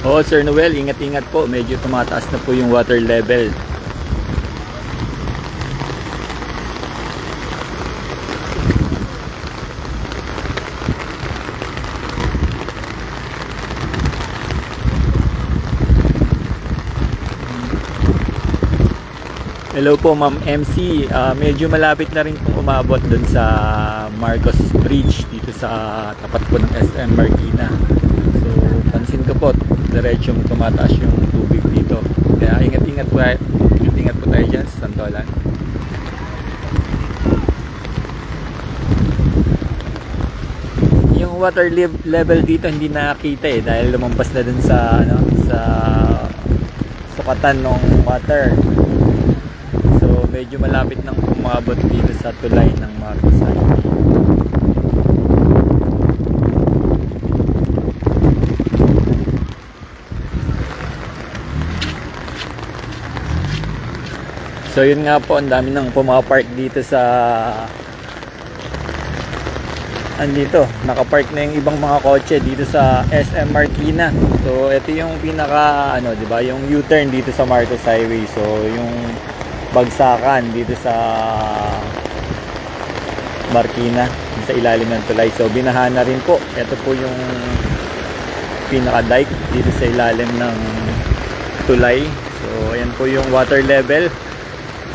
Oo, Sir Noel, ingat-ingat po. Medyo tumataas na po yung water level. Hello po, Ma'am MC. Medyo malapit na rin pong umabot dun sa Marcos Bridge dito sa tapat po ng SM Marikina. So, pansin ko po, diretsong tumataas yung tubig dito. Kaya ingat-ingat po tayo dyan sa Santolan. Yung water level dito hindi nakakita dahil lumampas na dun sa sa sukatan ng water. So medyo malapit nang umabot dito sa tulay ng Marcos Highway. So yun nga po, ang dami nang pumapark dito sa andito, nakapark na yung ibang mga kotse dito sa SM Marikina. So ito yung pinaka di ba, yung U-turn dito sa Marcos Highway. So yung bagsakan dito sa Marikina, sa ilalim ng tulay. So binaha na rin po. Ito po yung pinaka dike dito sa ilalim ng tulay. So ayan po yung water level.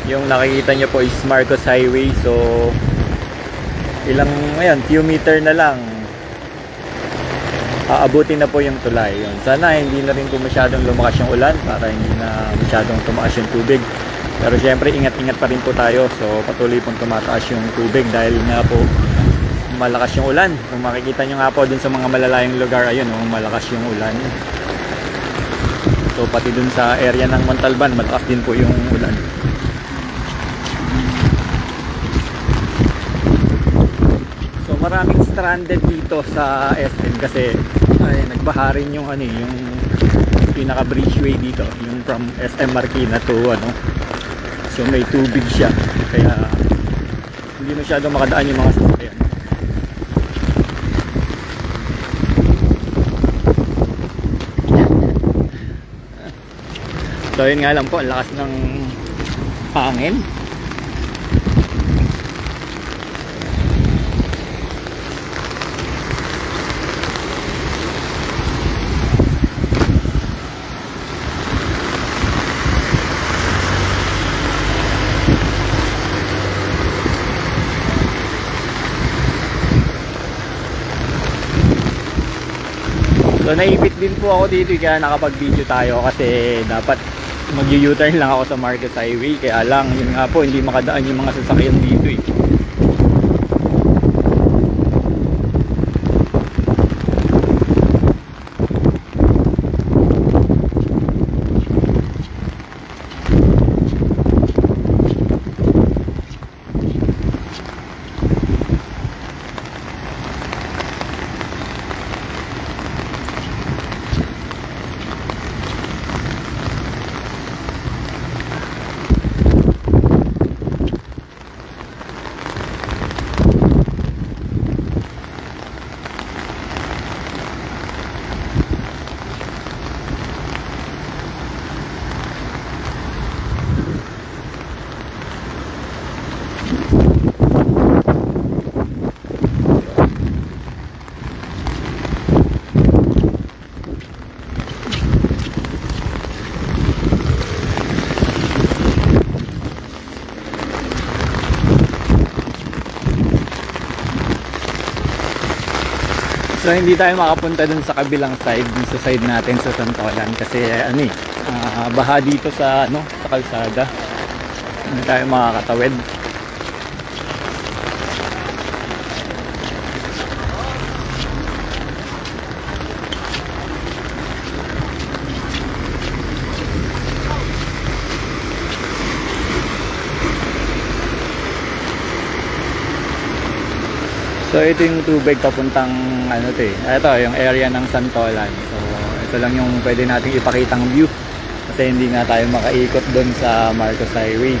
Yung nakikita nyo po is Marcos Highway. So few meter na lang aabutin na po yung tulay. Yun. Sana hindi na rin po masyadong lumakas yung ulan para hindi na masyadong tumaas yung tubig. Pero syempre ingat-ingat pa rin po tayo. So patuloy pong tumataas yung tubig dahil nga po malakas yung ulan. Kung makikita nyo nga po dun sa mga malalayong lugar, ayun, malakas yung ulan. So pati dun sa area ng Montalban, malakas din po yung ulan. Maraming stranded dito sa SM kasi nagbaha rin yung yung pinaka bridgeway dito, yung from SM Marikina to so may tubig siya kaya hindi masyadong makadaan yung mga sasakyan. So yun nga lang po, ang lakas ng hangin. So naipit din po ako dito kaya nakapag-video tayo kasi dapat mag-U-turn lang ako sa Marcos Highway, kaya lang yun nga po, hindi makadaan yung mga sasakyan dito eh. So hindi tayo makapunta dun sa kabilang side, dun sa side natin sa Santolan kasi baha dito sa sa kalsada. Hindi tayo makakatawid. So ito yung tubig papuntang ito yung area ng Santolan. So ito lang yung pwede nating ipakitang view kasi hindi nga tayo makaikot doon sa Marcos Highway.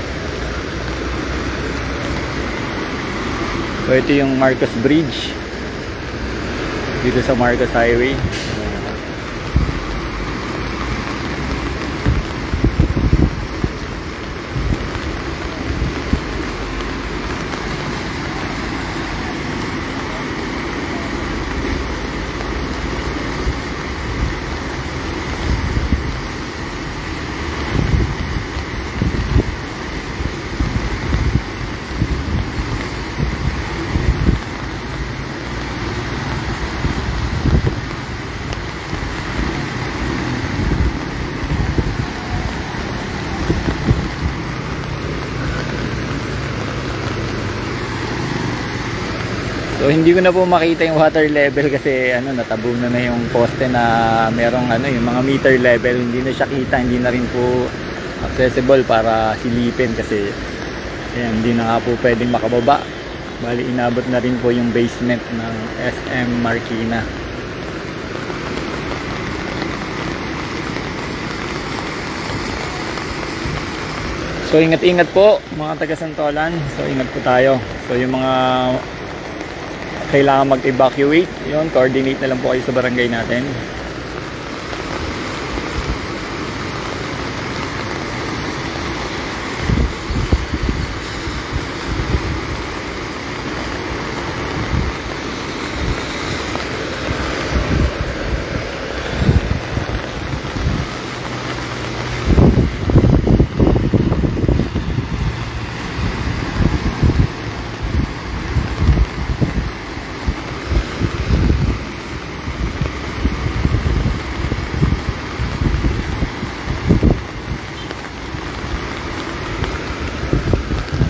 So ito yung Marcos Bridge dito sa Marcos Highway. So hindi ko na po makita yung water level kasi natabunan na yung poste na merong yung mga meter level, hindi na siya kita, hindi na rin po accessible para silipin kasi hindi na nga po pwedeng makababa. Bali inabot na rin po yung basement ng SM Marikina. So ingat-ingat po mga taga Santolan. So ingat po tayo. So yung mga kailangan mag-evacuate, yun, coordinate na lang po kayo sa barangay natin.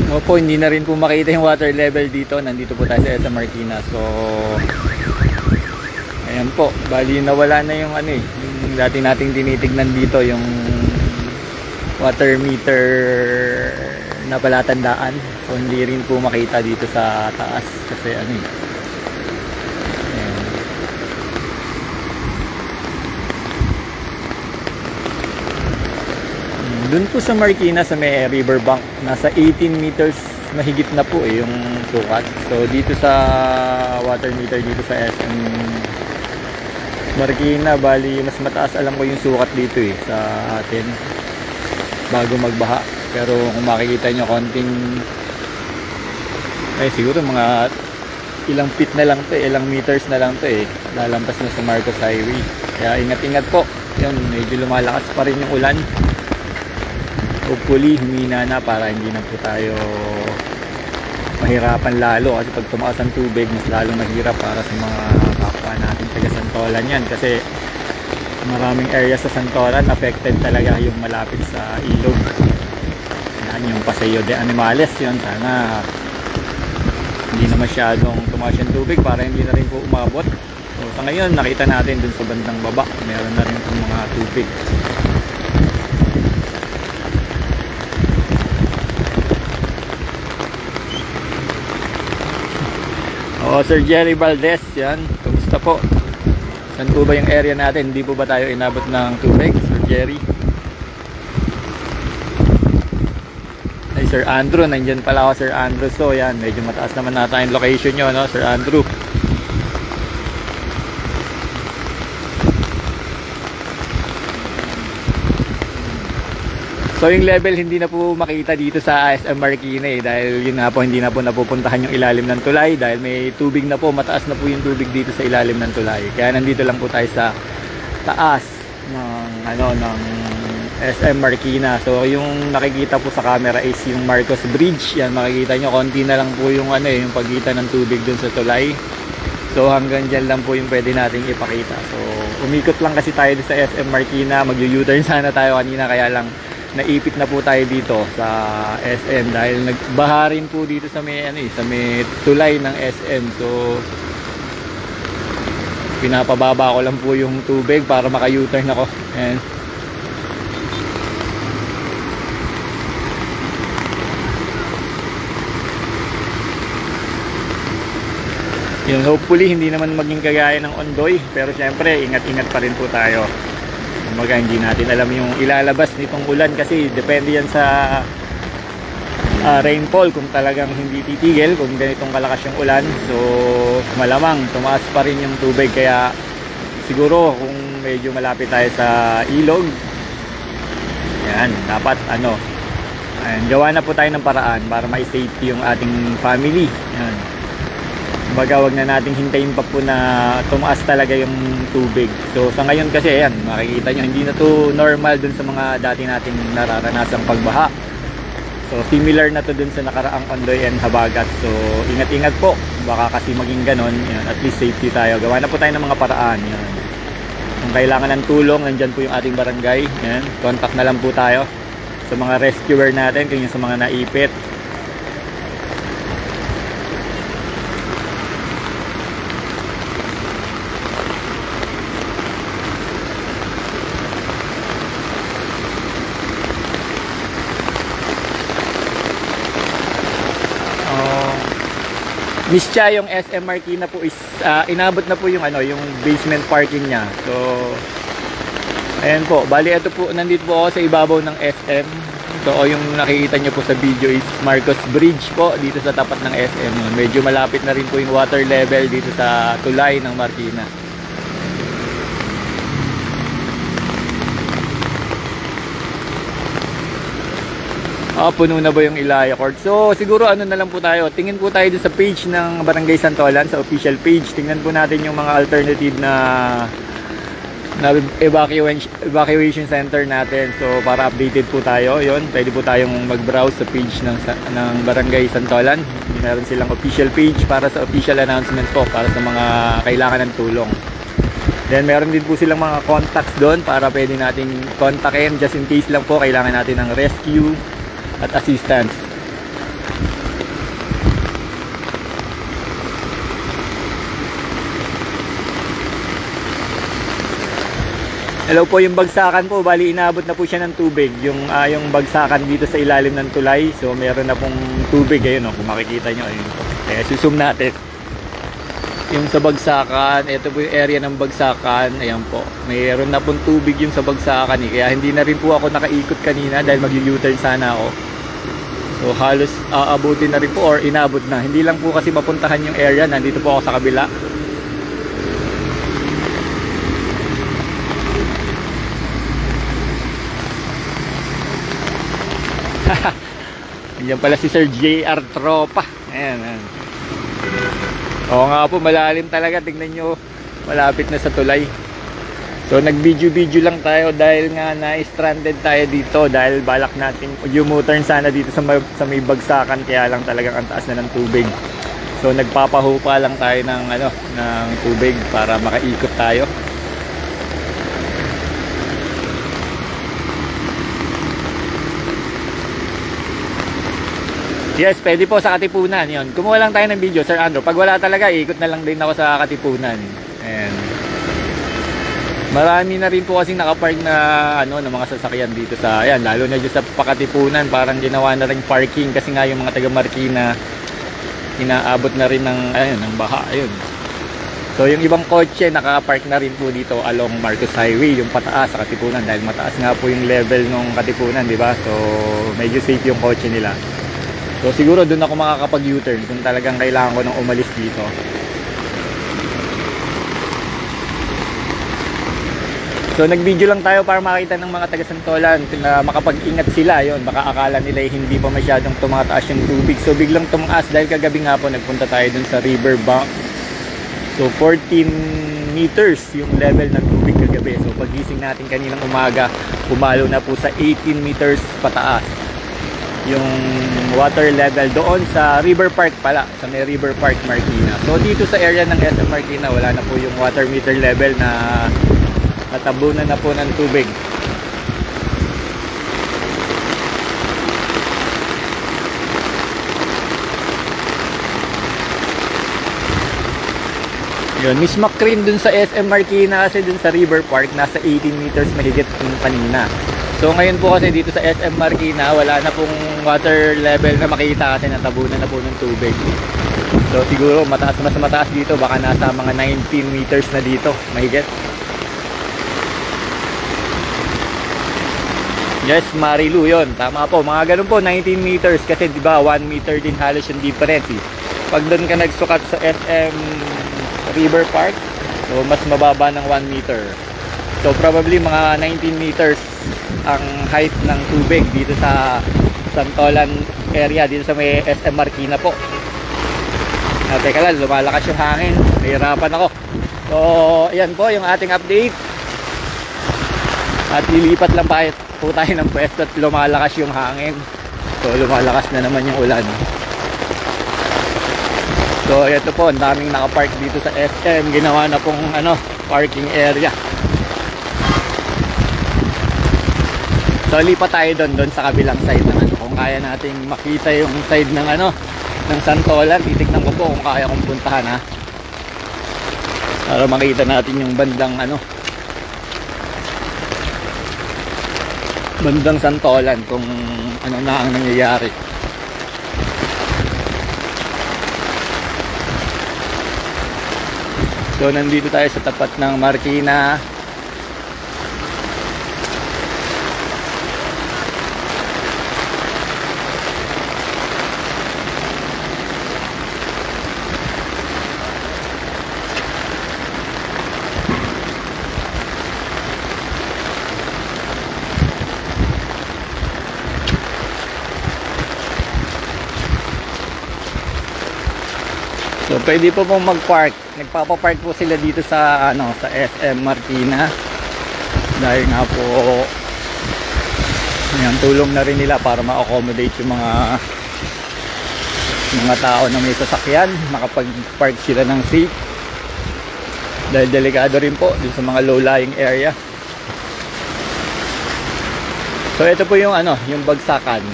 Opo, hindi na rin po makita yung water level dito. Nandito po tayo sa SM Marikina. So ayan po, bali nawala na yung yung dati nating tinitignan dito, yung water meter na palatandaan. So hindi rin po makita dito sa taas kasi ayan. Doon po sa Marikina sa may riverbank, nasa 18 meters mahigit na po yung sukat. So dito sa water meter dito sa SM Marikina, bali mas mataas alam ko yung sukat dito sa atin bago magbaha. Pero kung makikita nyo konting siguro mga ilang feet na lang to, ilang meters na lang to lalampas na sa Marcos Highway. Kaya ingat-ingat po. Yun, medyo lumalakas pa rin yung ulan. Hopefully humina na para hindi na po tayo mahirapan lalo kasi pag tumaas ang tubig mas lalong mahirap para sa mga kapwa natin taga Santolan yan kasi maraming area sa Santolan affected talaga yung malapit sa ilog. Yan yung Paseo de Animales, yun sana hindi na masyadong tumaas yung tubig para hindi na rin po umabot. So sa ngayon nakita natin dun sa bandang baba meron na rin itong mga tubig. Sir Jerry Valdez, yan, kumusta po? Saan po ba yung area natin? Hindi po ba tayo inabot ng tubig, Sir Jerry? Ay, Sir Andrew, nandyan pala ako, Sir Andrew. So yan, medyo mataas naman nata yung location nyo, no, Sir Andrew. So yung level hindi na po makita dito sa SM Marikina dahil yun nga po hindi na po napupuntahan yung ilalim ng tulay dahil may tubig na po, mataas na po yung tubig dito sa ilalim ng tulay. Kaya nandito lang po tayo sa taas ng SM Marikina. So yung nakikita po sa camera is yung Marcos Bridge. Yan makikita nyo, konti na lang po yung yung pagitan ng tubig dun sa tulay. So hanggang dyan lang po yung pwede nating ipakita. So umikot lang kasi tayo sa SM Marikina, mag-U-turn sana tayo kanina kaya lang naipit na po tayo dito sa SM dahil nagbaha rin po dito sa may sa may tulay ng SM. So pinapababa ko lang po yung tubig para maka-U-turn ako. And yun, hopefully hindi naman maging kagaya ng Ondoy, pero syempre ingat-ingat pa rin po tayo. Kumbaga hindi natin alam yung ilalabas nitong ulan kasi depende yan sa rainfall kung talagang hindi titigil kung ganitong kalakas yung ulan. So malamang tumaas pa rin yung tubig kaya siguro kung medyo malapit tayo sa ilog, yan, dapat gawa na po tayo ng paraan para ma-safety yung ating family. Yan. Kumbaga wag na nating hintayin pa po na tumaas talaga yung tubig. So sa ngayon kasi ayan, makikita nyo hindi na to normal dun sa mga dati nating nararanasang pagbaha. So similar na to dun sa nakaraang Ondoy and Habagat. So ingat-ingat po, baka kasi maging ganon. Yan, at least safety tayo. Gawa na po tayo ng mga paraan. Yan. Kung kailangan ng tulong, nandyan po yung ating barangay. Yan, contact na lang po tayo sa mga rescuer natin, kanya sa mga naipit. Miss Cha, yung SM Marikina po is inabot na po yung yung basement parking niya. So ayan po, bali ito po, nandito po ako sa ibabaw ng SM. So yung nakikita niyo po sa video is Marcos Bridge po dito sa tapat ng SM. Medyo malapit na rin po yung water level dito sa tulay ng Marikina. Puno na ba yung Ilaya Court? So siguro na lang po tayo, tingin po tayo dun sa page ng Barangay Santolan, sa official page. Tingnan po natin yung mga alternative na evacuation center natin. So para updated po tayo, yun, pwede po tayong mag-browse sa page ng Barangay Santolan. Meron silang official page para sa official announcement po para sa mga kailangan ng tulong. Then meron din po silang mga contacts doon para pwede nating kontakin just in case lang po kailangan natin ng rescue at assistance. Hello po, yung bagsakan po, bali inabot na po siya ng tubig. Yung bagsakan dito sa ilalim ng tulay. So meron na pong tubig, ayun kung makikita nyo, ayun po. Kaya susum natin. Yung sa bagsakan, ito po yung area ng bagsakan, ayan po. Mayroon na pong tubig yung sa bagsakan kaya hindi na rin po ako nakaikot kanina dahil mag-U-turn sana ako. So halos aabutin na rin po or inabot na. Hindi lang po kasi mapuntahan yung area, nandito po ako sa kabila. Yan pala si Sir JR Tropa. Ayan, ayan. Oo nga po, malalim talaga. Tignan nyo, malapit na sa tulay. So nag-video lang tayo dahil nga na-stranded tayo dito dahil balak natin U-turn sana dito sa may bagsakan, kaya lang talagang ang taas na ng tubig. So nagpapahupa lang tayo ng tubig para makaikot tayo. Yes, pwede po sa Katipunan. Yun. Kumuha lang tayo ng video, Sir Andrew. Pag wala talaga, ikot na lang din ako sa Katipunan. And marami na rin po kasing nakapark na ng mga sasakyan dito sa, ayan, lalo na dyan sa Pakatipunan, parang ginawa na rin parking kasi nga yung mga taga Marikina inaabot na rin ng, ayun, ng baha. Ayun. So yung ibang kotse nakapark na rin po dito along Marcos Highway, yung pataas sa Katipunan, dahil mataas nga po yung level ng Katipunan, di ba? So medyo safe yung kotse nila. So siguro doon ako makakapag U-turn kung talagang kailangan ko nang umalis dito. So nag-video lang tayo para makita ng mga taga Santolan na makapag-ingat sila. Yon, baka akala nila hindi pa masyadong tumataas yung tubig. So biglang tumaas dahil kagabi nga po nagpunta tayo dun sa riverbank. So 14 meters yung level ng tubig kagabi. So pagising natin kaninang umaga, pumalo na po sa 18 meters pataas yung water level doon sa River Park pala, sa may River Park Marikina. So dito sa area ng SM Marikina wala na po yung water meter level na natabunan na po ng tubig. Yun, Miss Macrin dun sa SM Marikina kasi dun sa River Park nasa 18 meters mahigit yung kanina. So ngayon po kasi dito sa SM Marikina wala na pong water level na makita kasi natabunan na po ng tubig. So siguro mas mataas dito, baka nasa mga 19 meters na dito mahigit. Yes, Marilu, yun. Tama po. Mga ganun po, 19 meters. Kasi di ba 1 meter din halos yung difference. Pag doon ka nagsukat sa SM River Park, so mas mababa ng 1 meter. So probably mga 19 meters ang height ng tubig dito sa Santolan area, dito sa may SM Marikina po. Teka lang, lumalakas yung hangin. Nahirapan ako. So, ayan po yung ating update. At lilipat lang po tayo ng pwesto at lumalakas yung hangin. So lumalakas na naman yung ulan. So ito po, ang daming nakapark dito sa SM. Ginawa na pong parking area. So lipat tayo doon sa kabilang side ng kung kaya nating makita yung side ng ng Santolan. Titignan ko po kung kaya kong puntahan, ha, para makita natin yung bandang bandang Santolan kung ano na ang nangyayari. So nandito tayo sa tapat ng Marikina. So pwede po pong mag-park. Nagpapapark po sila dito sa sa SM Marikina. Dahil nga po ayan, tulong na rin nila para ma-accommodate yung mga tao na may sasakyan, makapag-park sila ng safe. Dahil delikado rin po dito sa mga low-lying area. So ito po yung yung bagsakan.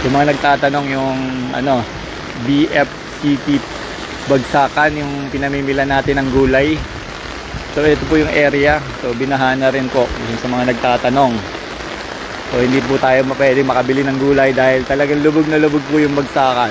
Yung mga nagtatanong yung BFCT bagsakan, yung pinamimila natin ng gulay. So ito po yung area. So binaha na rin po yung sa mga nagtatanong. So hindi po tayo pwede makabili ng gulay dahil talagang lubog na lubog po yung bagsakan.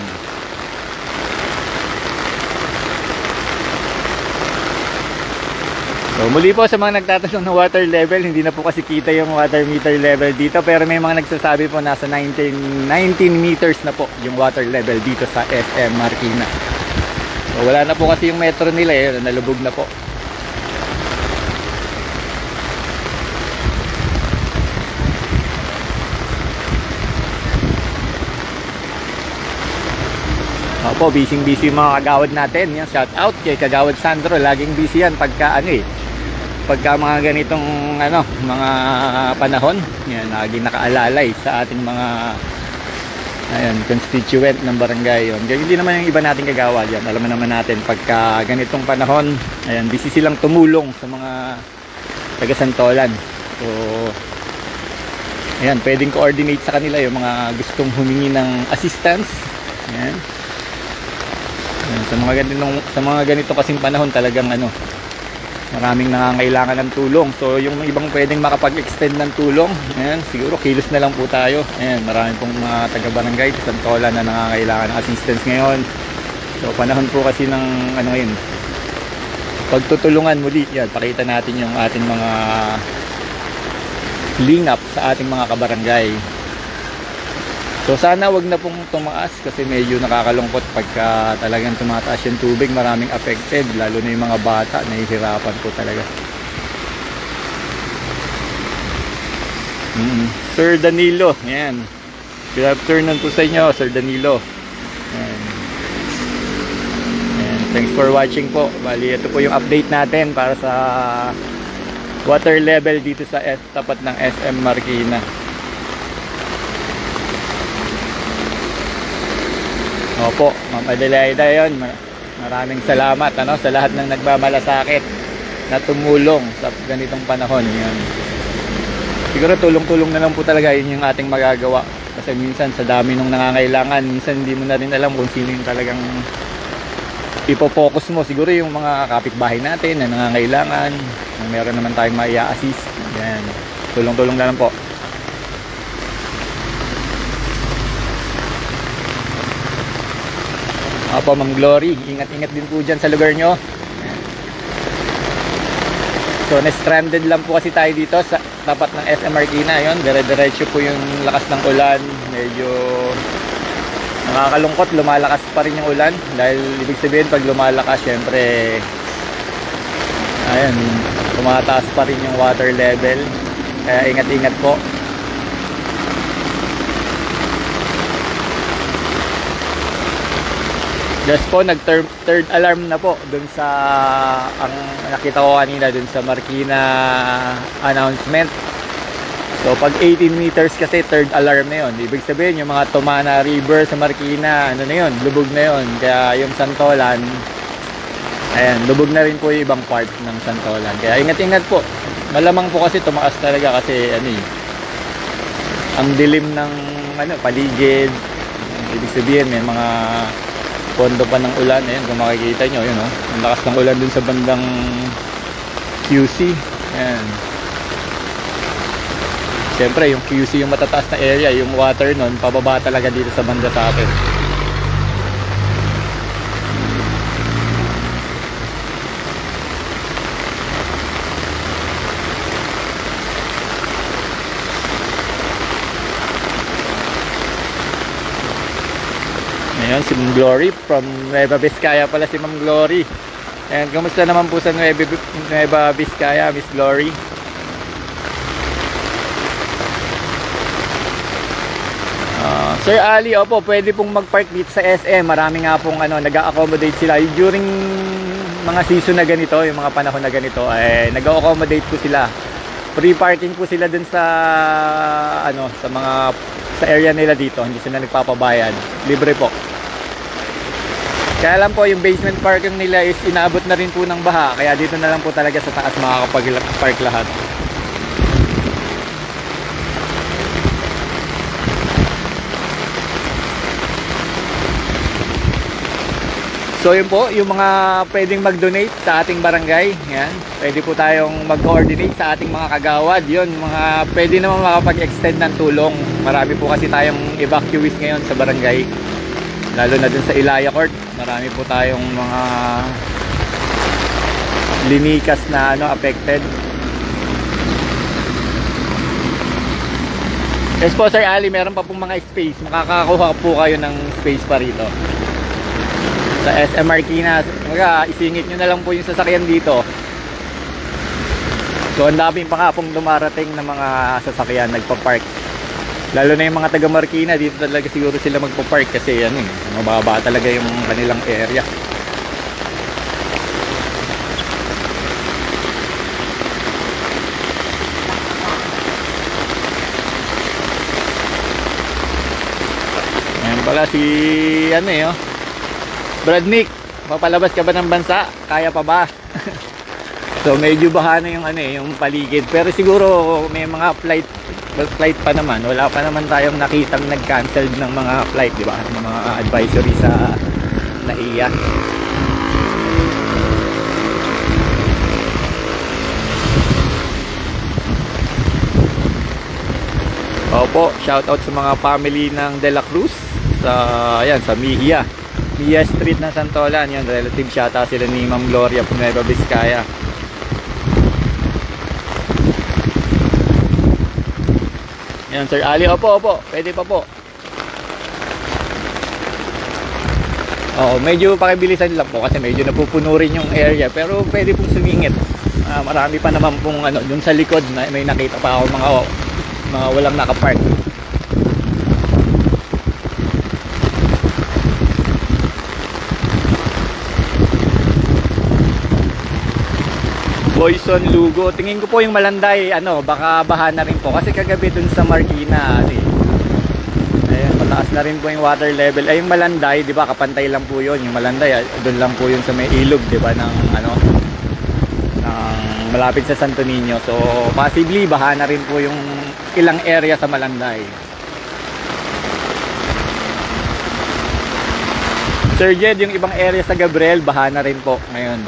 So muli po sa mga nagtatanong ng water level, hindi na po kasi kita yung water meter level dito, pero may mga nagsasabi po nasa 19 meters na po yung water level dito sa SM Marikina. So wala na po kasi yung metro nila, nalubog na po. Opo, busy mga kagawad natin. Yan, shout out kay Kagawad Sandro, laging busy yan pagka pagka mga ganitong mga panahon. Yan, lagi nakaalalay sa ating mga constituent ng barangay. Yun. Hindi naman yung iba nating kagawad yan. Alam naman natin pagka ganitong panahon, ayan, busy silang tumulong sa mga taga Santolan. So Ayan, pwedeng coordinate sa kanila yung mga gustong humingi ng assistance. Ayan. Ayan, sa mga ganito kasing panahon talagang ano, maraming nangangailangan ng tulong. So yung ibang pwedeng makapag-extend ng tulong, ayan, siguro kilos na lang po tayo. Ayan, maraming pong mga taga-barangay sa Santolan na nangangailangan ng assistance ngayon. So panahon po kasi ng ano ngayon, pagtutulungan muli. Yan, pakita natin yung ating mga lingap sa ating mga kabarangay. So sana wag na pong tumaas kasi medyo nakakalungkot pagka talagang tumataas yung tubig. Maraming affected, lalo na yung mga bata, nahihirapan po talaga. Sir Danilo, yan. Good afternoon po sa inyo, Sir Danilo. Yan. Yan. Thanks for watching po. Bali, ito po yung update natin para sa water level dito sa tapat ng SM Marikina. Opo, Ma'am Adelaida, yun. Maraming salamat sa lahat ng nagmamalasakit na tumulong sa ganitong panahon. Yan. Siguro tulong-tulong na lang po talaga, yun yung ating magagawa. Kasi minsan sa dami nung nangangailangan, minsan hindi mo na rin alam kung sino yung talagang ipopokus mo. Siguro yung mga kapitbahay natin na nangangailangan, meron naman tayong maia-assist. Yan. Tulong-tulong na lang po. Opo, Ma'am Glory, ingat-ingat din po dyan sa lugar nyo. So, na-stranded lang po kasi tayo dito sa tapat ng SM Marikina. Yun, dire-diretso po yung lakas ng ulan. Medyo nakakalungkot, lumalakas pa rin yung ulan. Dahil ibig sabihin, pag lumalakas, syempre, ayun, tumataas pa rin yung water level. Kaya ingat-ingat po. Just po, nag-third alarm na po dun sa, ang nakita ko kanina dun sa Marikina announcement. So pag 18 meters kasi third alarm na yun. Ibig sabihin yung mga Tumana River sa Marikina, ano na yun, lubog na yun. Kaya yung Santolan, ayan, lubog na rin po yung ibang part ng Santolan. Kaya ingat-ingat po. Malamang po kasi tumaas talaga kasi ano eh, ang dilim ng paligid. Ibig sabihin may mga pondo pa ng ulan. Ayan, kung makikita nyo, yun, ang lakas ng ulan dun sa bandang QC. Ayan. Siyempre, yung QC yung matataas na area, yung water nun, pababa talaga dito sa banda sa atin. Ayan, si Ma'am Glory from Nueva Vizcaya pala si Ma'am Glory. And kumusta naman po sa Nueva Vizcaya, Miss Glory? Sir Ali, opo, pwede pong mag-park dito sa SM. Marami nga pong nag-accommodate sila. During mga season na ganito, yung mga panahon na ganito, nag-accommodate po sila. Free parking po sila dun sa sa area nila dito. Hindi sila nagpapabayad. Libre po. Kaya lang po yung basement parking nila is inaabot na rin po ng baha. Kaya dito na lang po talaga sa taas makakapag-park lahat. So yun po, yung mga pwedeng mag-donate sa ating barangay, yan. Pwede po tayong mag-coordinate sa ating mga kagawad. Yun, mga pwede naman makapag-extend ng tulong. Marami po kasi tayong evacuees ngayon sa barangay. Lalo na dun sa Ilaya Court. Marami po tayong mga linikas na affected. Yes po, Sir Ali, meron pa pong mga space. Makakakuha po kayo ng space pa rito sa SM Marikina. Isingit nyo na lang po yung sasakyan dito. So ang dami pa nga pong dumarating na mga sasakyan nagpa-park. Lalo na yung mga taga Marikina, dito talaga siguro sila magpa-park kasi mababa talaga yung kanilang area. Ayan pala si Brad Nick, papalabas ka ba ng bansa? Kaya pa ba? So medyo baha na yung ano yung paligid, pero siguro may mga flight pa naman. Wala pa naman tayong nakitang nag-cancel ng mga flight, di ba? Ng mga advisory sa NAIA. Opo, shoutout sa mga family ng De La Cruz sa Mia Street ng Santolan. Yan, relative yata sila ni Ma'am Gloria Nueva Vizcaya. Yan, Sir Ali. Opo, pwede pa po. Medyo pakibilisan lang po kasi medyo napupuno rin yung area, pero pwede pong sumingit. Marami pa naman pong dun sa likod na may nakita pa ako mga walang nakapark. Boyson, Lugo. Tingin ko po yung Malanday, baka baha na rin po kasi kagabi dun sa Marikina, ayun, mataas na rin po yung water level. Ay, yung Malanday, di ba, kapantay lang po yun. Yung Malanday, doon lang po yun sa may ilog, di ba, ng malapit sa Santo Niño. So, possibly, baha na rin po yung ilang area sa Malanday. Sir Jed, yung ibang area sa Gabriel, baha na rin po ngayon.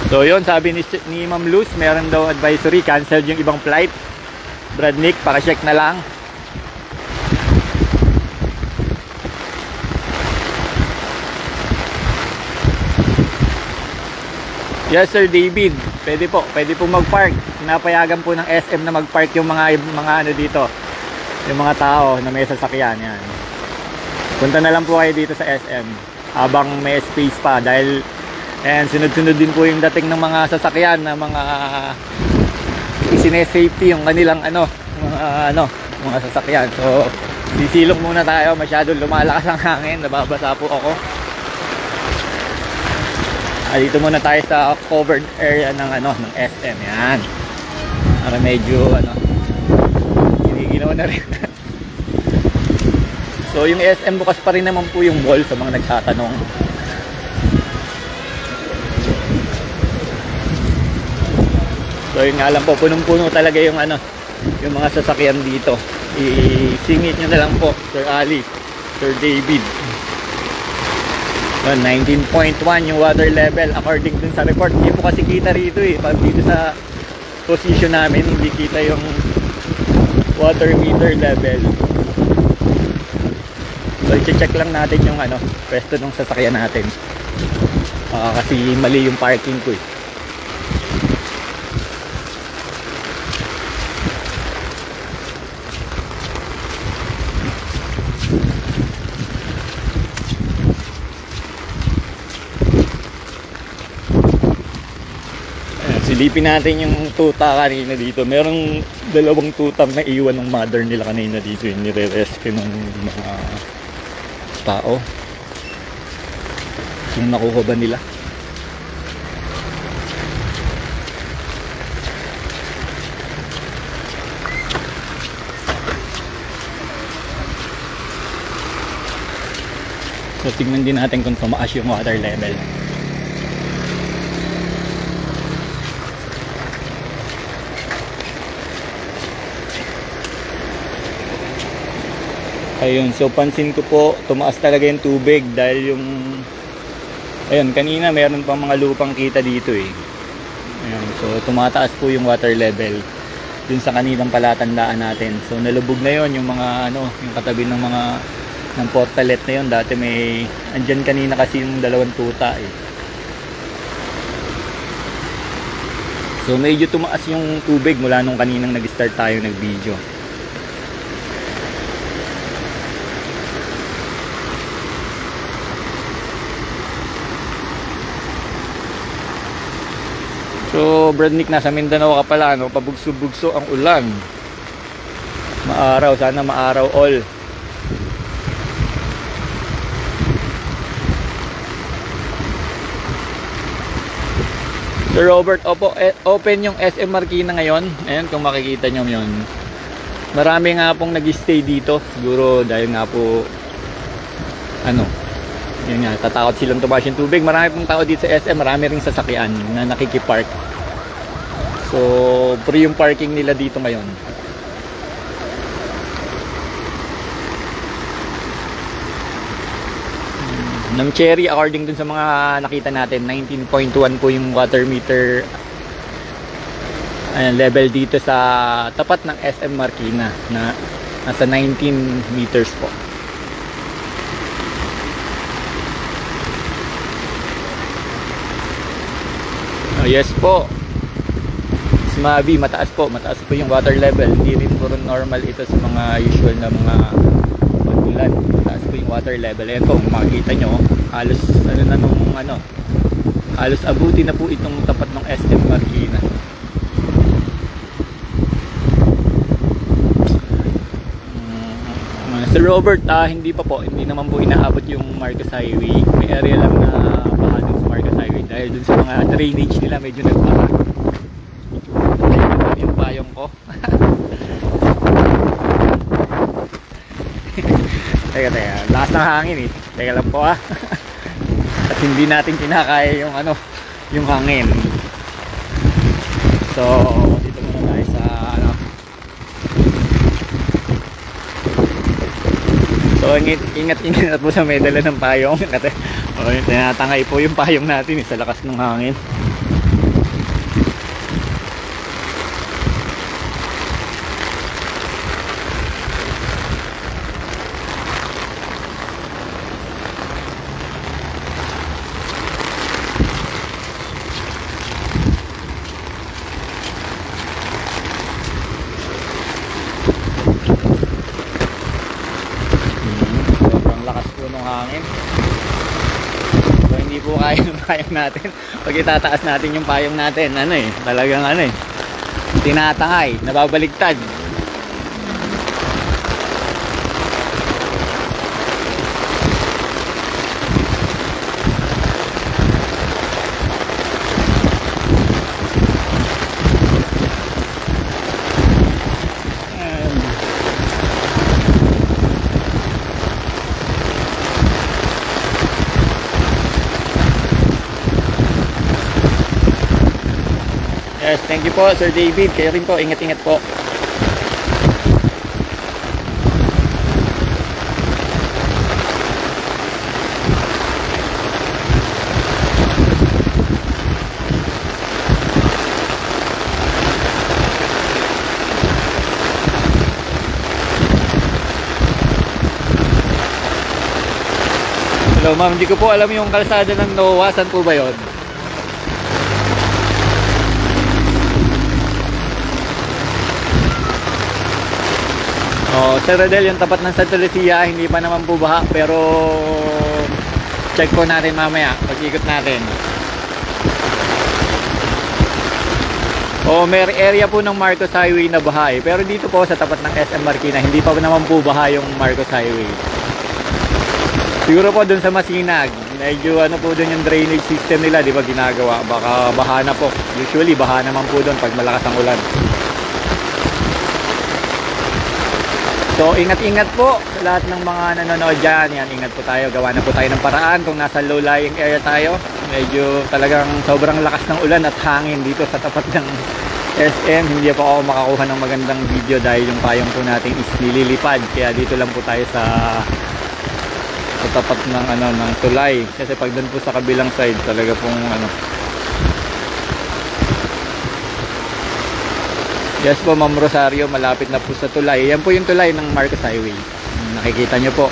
So yun, sabi ni Ma'am Luz, meron daw advisory, canceled yung ibang flight. Brad Nick, paka-check na lang. Yes Sir David, pwede po mag-park. Pinapayagan po ng SM na mag-park yung mga dito, yung mga tao na may sasakyan. Yan, punta na lang po kayo dito sa SM habang may space pa, dahil sunod-sunod din po yung dating ng mga sasakyan na mga isine-safety yung kanilang mga sasakyan. So sisilong muna tayo, masyadong lumalakas ang hangin, nababasa po ako. Dito muna tayo sa covered area ng SM. Yan, para medyo giniginaw na rin. So yung SM bukas pa rin naman po yung mall sa mga nagtatanong. So yun nga lang po, punong-puno talaga yung yung mga sasakyan dito. Isingit nyo na lang po, Sir Ali, Sir David. 19.1 yung water level according dun sa report. Hindi po kasi kita rito pag dito sa position namin, hindi kita yung water meter level. So i-check lang natin yung pwesto ng sasakyan natin. Kasi mali yung parking ko Silipin natin yung tuta kanina dito. Merong dalawang tutang na iwan ng mother nila kanina dito, yung nire-rescue ng mga tao. Kung nakuha ba nila. So tingnan din natin kung tumaas yung water level. Ayun, so pansin ko po, tumaas talaga yung tubig dahil yung kanina meron pang mga lupang kita dito Ayun, so tumataas po yung water level dun sa kaninang palatandaan natin. So nalubog na yon yung mga yung katabi ng mga portalet na yon. Dati andyan kanina kasi yung dalawang tuta So medyo tumaas yung tubig mula nung kaninang nag-start tayo nag-video. So Brad Nick, nasa Mindanao ka pala, pabugso-bugso ang ulan. Maaraw, sana maaraw all. Sir Robert, opo, open yung SM Marikina ngayon. Ayan, kung makikita nyo yun. Marami nga pong nag-stay dito. Siguro dahil nga po Yun nga, tatakot silang tumaas yung tubig. Marami pong tao dito sa SM, marami ring sasakyan na nakikipark. So, free yung parking nila dito ngayon. Ng Cherry, according dun sa mga nakita natin, 19.1 po yung water meter level dito sa tapat ng SM Marikina na nasa 19 meters po. Oh, yes po. Smabi, mataas po yung water level. Hindi rin po normal ito sa mga usual na mga pag-ulan. Mataas po yung water level. Ayan po, makikita nyo, halos halos abuti na po itong tapat ng SM Marikina. Sir Robert, hindi pa po, hindi naman po inaabot yung Marcos Highway. May area lang na baha dun sa Marcos Highway dahil dun sa mga drainage nila medyo nagbaha. Yung payong ko. Teka, lakas ng hangin eh. Teka lang po At hindi natin kinakaya yung hangin. So, dito muna tayo sa So, ingat po sa medala ng payong. Kasi tinatangay po yung payong natin sa lakas ng hangin. Hangin. So hindi po kaya yung payong natin. Pag itataas natin yung payong natin, talagang tinatangay, nababaligtad. Yes, thank you po Sir David. Kayo rin po, ingat-ingat po. Hello ma'am, hindi ko po alam yung kalsada ng NOAA. Saan po ba yun? Sir Rodel, yung tapat ng Santa Lucia hindi pa naman po baha, pero check po natin mamaya pag-ikot natin. May area po ng Marcos Highway na baha pero dito po sa tapat ng SM Marikina hindi pa naman po baha yung Marcos Highway. Siguro po dun sa Masinag, medyo po dun yung drainage system nila, di ba ginagawa, baka baha na po. Usually baha naman po dun pag malakas ang ulan. So ingat-ingat po sa lahat ng mga nanonood dyan. Yan, ingat po tayo. Gawa na po tayo ng paraan kung nasa low-lying area tayo. Medyo talagang sobrang lakas ng ulan at hangin dito sa tapat ng SM. Hindi pa ako makakuha ng magandang video dahil yung payong po natin is nililipad. Kaya dito lang po tayo sa tapat ng ng tulay. Kasi pag doon po sa kabilang side talaga pong Yes po Ma'am Rosario, malapit na po sa tulay. Yan po yung tulay ng Marcos Highway. Nakikita nyo po.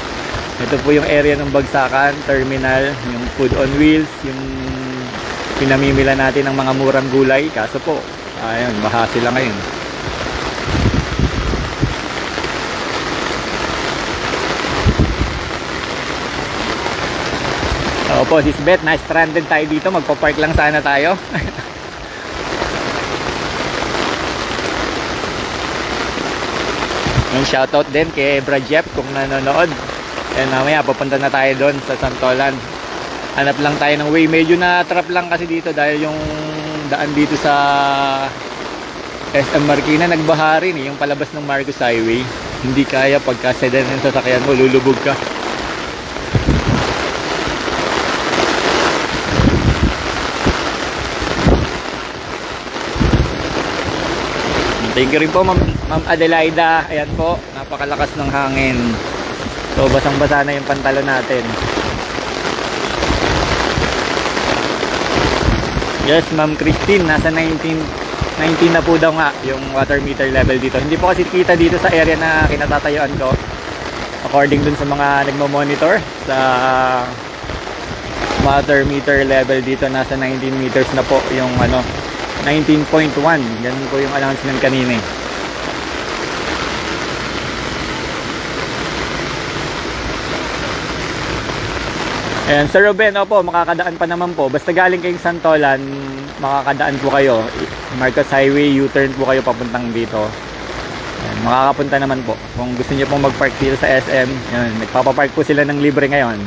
Ito po yung area ng bagsakan, terminal, yung food on wheels, yung pinamimila natin ng mga murang gulay. Kaso po, ayun, baha sila ngayon. Opo, sis Beth, na-stranded tayo dito. Magpa-park lang sana tayo. Yung shoutout din kay Brad Jeff kung nanonood. And mamaya papunta na tayo doon sa Santolan. Hanap lang tayo ng way. Medyo na-trap lang kasi dito dahil yung daan dito sa SM Marikina nagbaha rin yung palabas ng Marcos Highway. Hindi kaya pagka sedan yung sasakyan mo, lulubog ka. Thank you rin po Ma'am Adelaida. Ayan po, napakalakas ng hangin. So basang-basa na yung pantalon natin. Yes, Ma'am Christine, nasa 19 na po daw nga yung water meter level dito. Hindi po kasi kita dito sa area na kinatatayuan ko. According dun sa mga nagmo-monitor sa water meter level dito, nasa 19 meters na po yung 19.1. Ganun po yung announcement kanina. Ayan, Sir Ruben, opo, makakadaan pa naman po. Basta galing kayong Santolan, makakadaan po kayo. Marcos Highway, U-turn po kayo papuntang dito. Ayan, makakapunta naman po. Kung gusto niyo pong mag-park dito sa SM, ayan, nagpapapark po sila ng libre ngayon.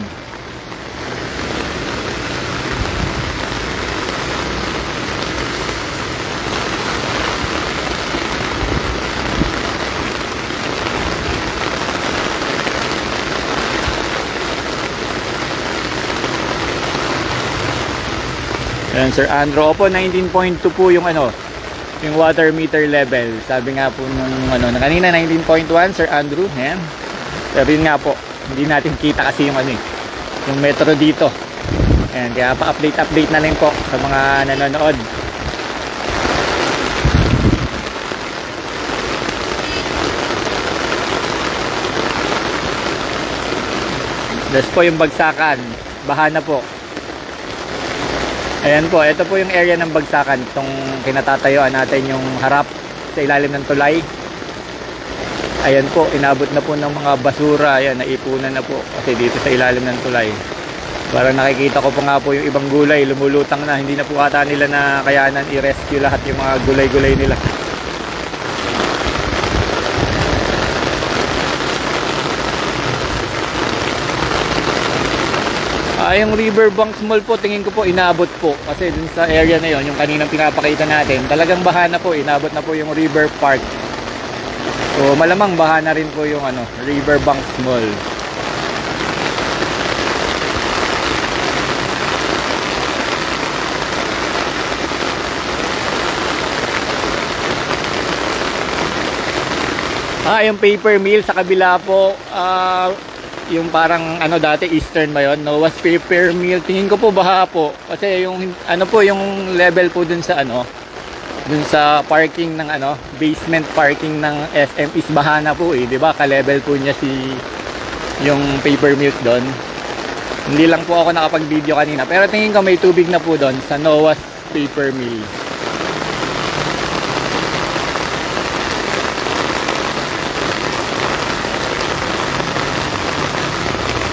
Ayan, Sir Andrew, opo, 19.2 po yung yung water meter level. Sabi nga po nung kanina 19.1, Sir Andrew. Ayan. Pero yun nga po, hindi natin kita kasi yung yung metro dito. Ayan, kaya pa-update na lang po sa mga nanonood. Das po yung bagsakan. Baha na po. Ayan po, ito po yung area ng bagsakan. Itong kinatatayuan natin yung harap sa ilalim ng tulay. Ayan po, inabot na po ng mga basura. Ayan, naipunan na po kasi dito sa ilalim ng tulay. Parang nakikita ko pa nga po yung ibang gulay, lumulutang na. Hindi na po ata nila na kayanan i-rescue lahat yung mga gulay-gulay nila. Yung Riverbanks Mall po, tingin ko po inabot po kasi dun sa area na yon, yung kaninang pinapakita natin, talagang baha na po, inabot na po yung River Park. So malamang baha na rin po yung Riverbanks Mall. Yung paper mill sa kabila po, yung parang dati Eastern ba yun? Noah's Paper Mill. Tingin ko po baha po. Kasi yung po yung level po dun sa dun sa parking ng basement parking ng SM is baha na po eh. 'Di ba? Ka-level po niya yung paper mill doon. Hindi lang po ako nakapag-video kanina. Pero tingin ko may tubig na po doon sa Noah's Paper Mill.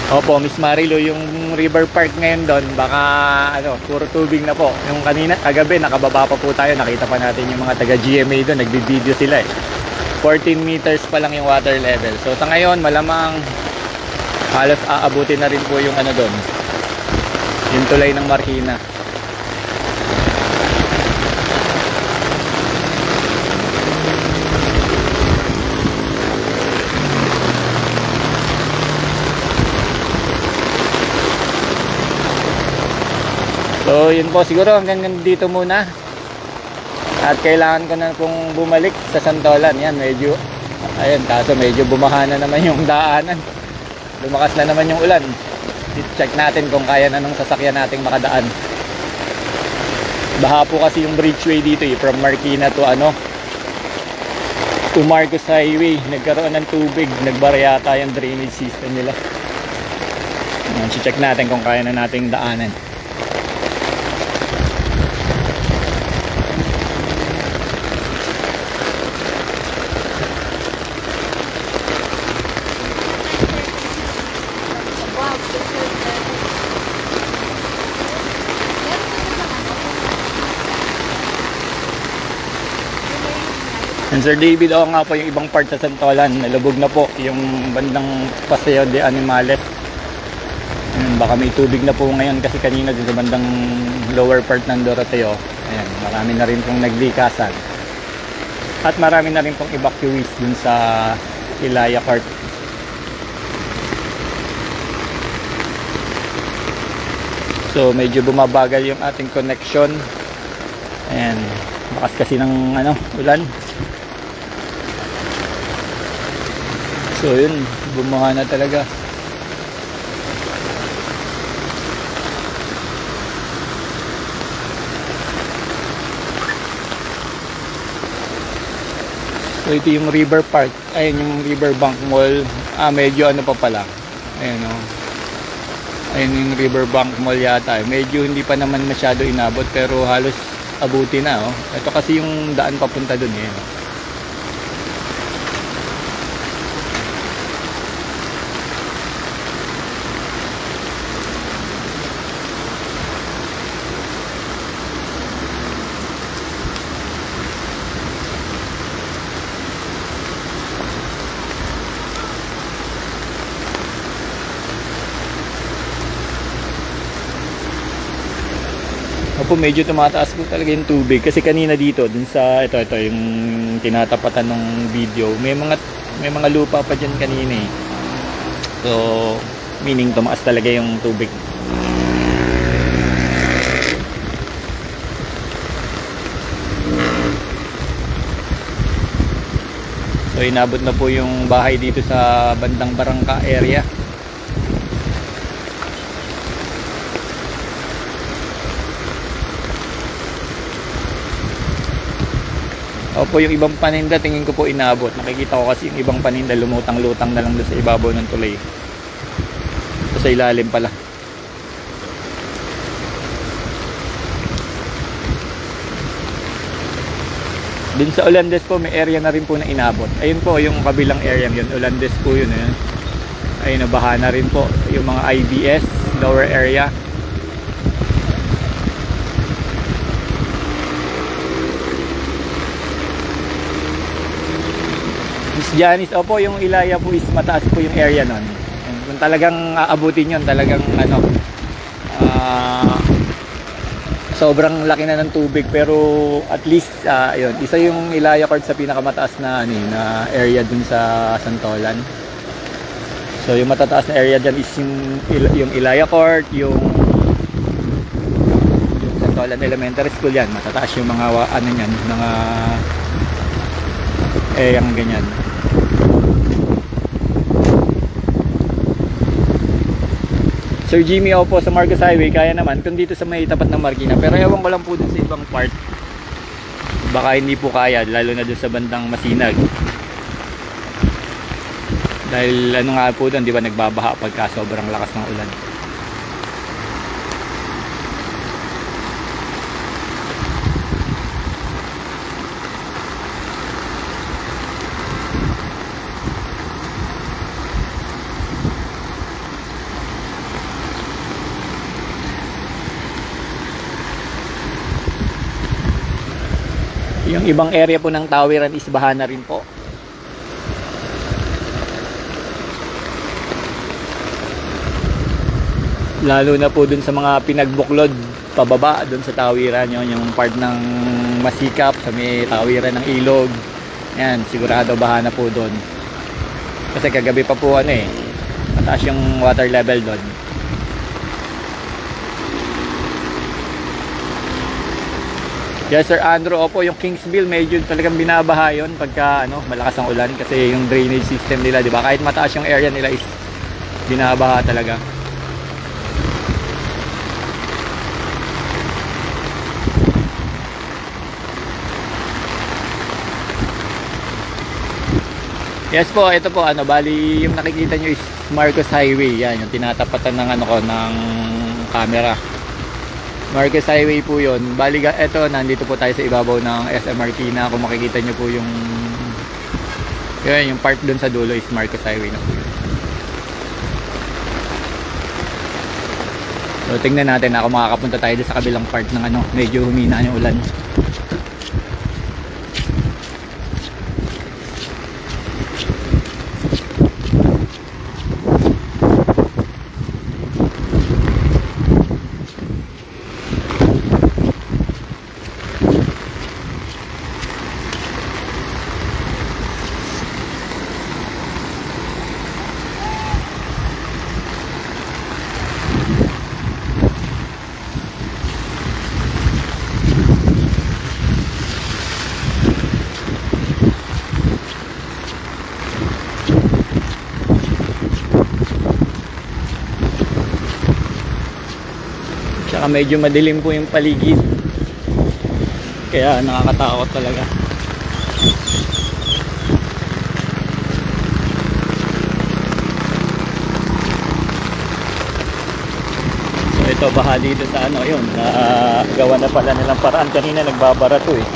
Opo, Miss Marilo, yung River Park ngayon doon, baka puro tubig na po. Yung kanina, kagabi, nakababa pa po tayo, nakita pa natin yung mga taga GMA doon, nagbi-video sila eh. 14 meters pa lang yung water level. So sa ngayon, malamang halos aabutin na rin po yung doon, yung tulay ng Marikina. So yun po, siguro hanggang dito muna. At kailangan ko na pong bumalik sa Santolan. Yan, medyo kaso medyo bumaha na naman yung daanan. Lumakas na naman yung ulan. I-check natin kung kaya na nung sasakyan nating makadaan. Baha po kasi yung bridgeway dito from Marikina to to Marcos Highway. Nagkaroon ng tubig, nagbara yata yung drainage system nila. I-check natin kung kaya na nating daanan. And Sir David, nga po yung ibang part sa Santolan, nalubog na po yung bandang Paseo de Animales. Baka may tubig na po ngayon kasi kanina din sa bandang lower part ng Doroteo. Ayan, marami na rin pong naglikasan. At marami na rin pong evacuees dun sa Ilaya Court. So medyo bumabagal yung ating connection. Ayan, bakas kasi ng ulan. So yun, bumaha na talaga. So ito yung River Park, ayun yung Riverbank Mall. Medyo ano pa pala, ayun o. Ayun yung Riverbank Mall yata. Medyo hindi pa naman masyado inabot pero halos abuti na oh. Ito kasi yung daan papunta dun eh. Opo, medyo tumataas po talaga yung tubig kasi kanina dito dun sa ito yung tinatapatan ng video, may mga lupa pa diyan kanina eh. So meaning tumaas talaga yung tubig. So inabot na po yung bahay dito sa bandang Barangka area. Opo, yung ibang paninda tingin ko po inabot. Nakikita ko kasi yung ibang paninda lumutang-lutang na lang doon sa ibabaw ng tulay. Ito sa ilalim pala. Dun sa Olandes po may area na rin po na inabot. Ayun po yung kabilang area yun. Olandes po yun eh. Ayun, nabaha na rin po yung mga IBS lower area. Janice, opo, yung Ilaya po is mataas po yung area nun. Kung talagang aabutin yun, talagang ano, sobrang laki na ng tubig. Pero at least, yun, isa yung Ilaya Court sa pinakamataas na, na area dun sa Santolan. So yung matataas na area dyan is yung Ilaya Court, yung Santolan Elementary School yan. Matataas yung mga, ano yan, mga yung ganyan. Sir Jimmy, opo, sa Marcos Highway kaya naman kung dito sa may tapat ng Marikina, pero ewan ko lang po dun sa ibang part, baka hindi po kaya, lalo na dun sa bandang Masinag, dahil ano nga po dun, di ba, nagbabaha pagka sobrang lakas ng ulan. Yung ibang area po ng Tawiran is baha na rin po. Lalo na po dun sa mga pinagbuklod pababa dun sa Tawiran, yung part ng Masikap sa may Tawiran ng Ilog. Yan, sigurado baha na po dun. Kasi kagabi pa po ano eh, mataas yung water level dun. Yes Sir Andrew, opo, yung Kingsville medyo talagang binabaha yun pagka ano, malakas ang ulan kasi yung drainage system nila, di ba? Kahit mataas yung area nila is binabaha talaga. Yes po, ito po ano, bali yung nakikita nyo is Marcos Highway, yan yung tinatapatan ng ano ko ng camera. Marcos Highway po yun. Bali, eto, nandito po tayo sa ibabaw ng SM Marikina. Kung makikita nyo po yung yun, yung part dun sa dulo is Marcos Highway na po yun. So tingnan natin ako makakapunta tayo sa kabilang part ng ano, medyo humina yung ulan. Tsaka medyo madilim po yung paligid. Kaya nakakatakot talaga. So ito baha dito sa ano yun. Gawa na pala nilang paraan. Kanina nagbabara to eh.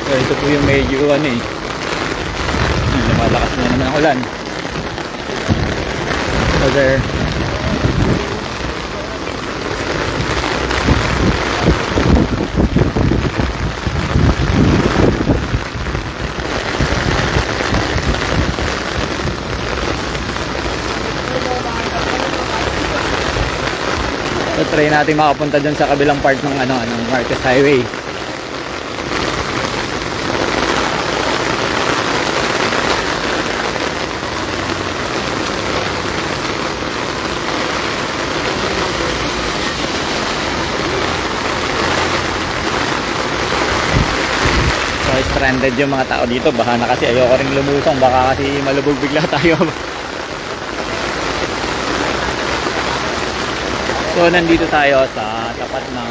So ito po yung medyo ano eh. Lumalakas na naman ang ulan. So there. So try natin makapunta dun sa kabilang part ng ano, ng Marcos Highway. So stranded yung mga tao dito. Baka na kasi ayoko ring lumusong. Baka kasi malubog bigla tayo. So nandito tayo sa tapat ng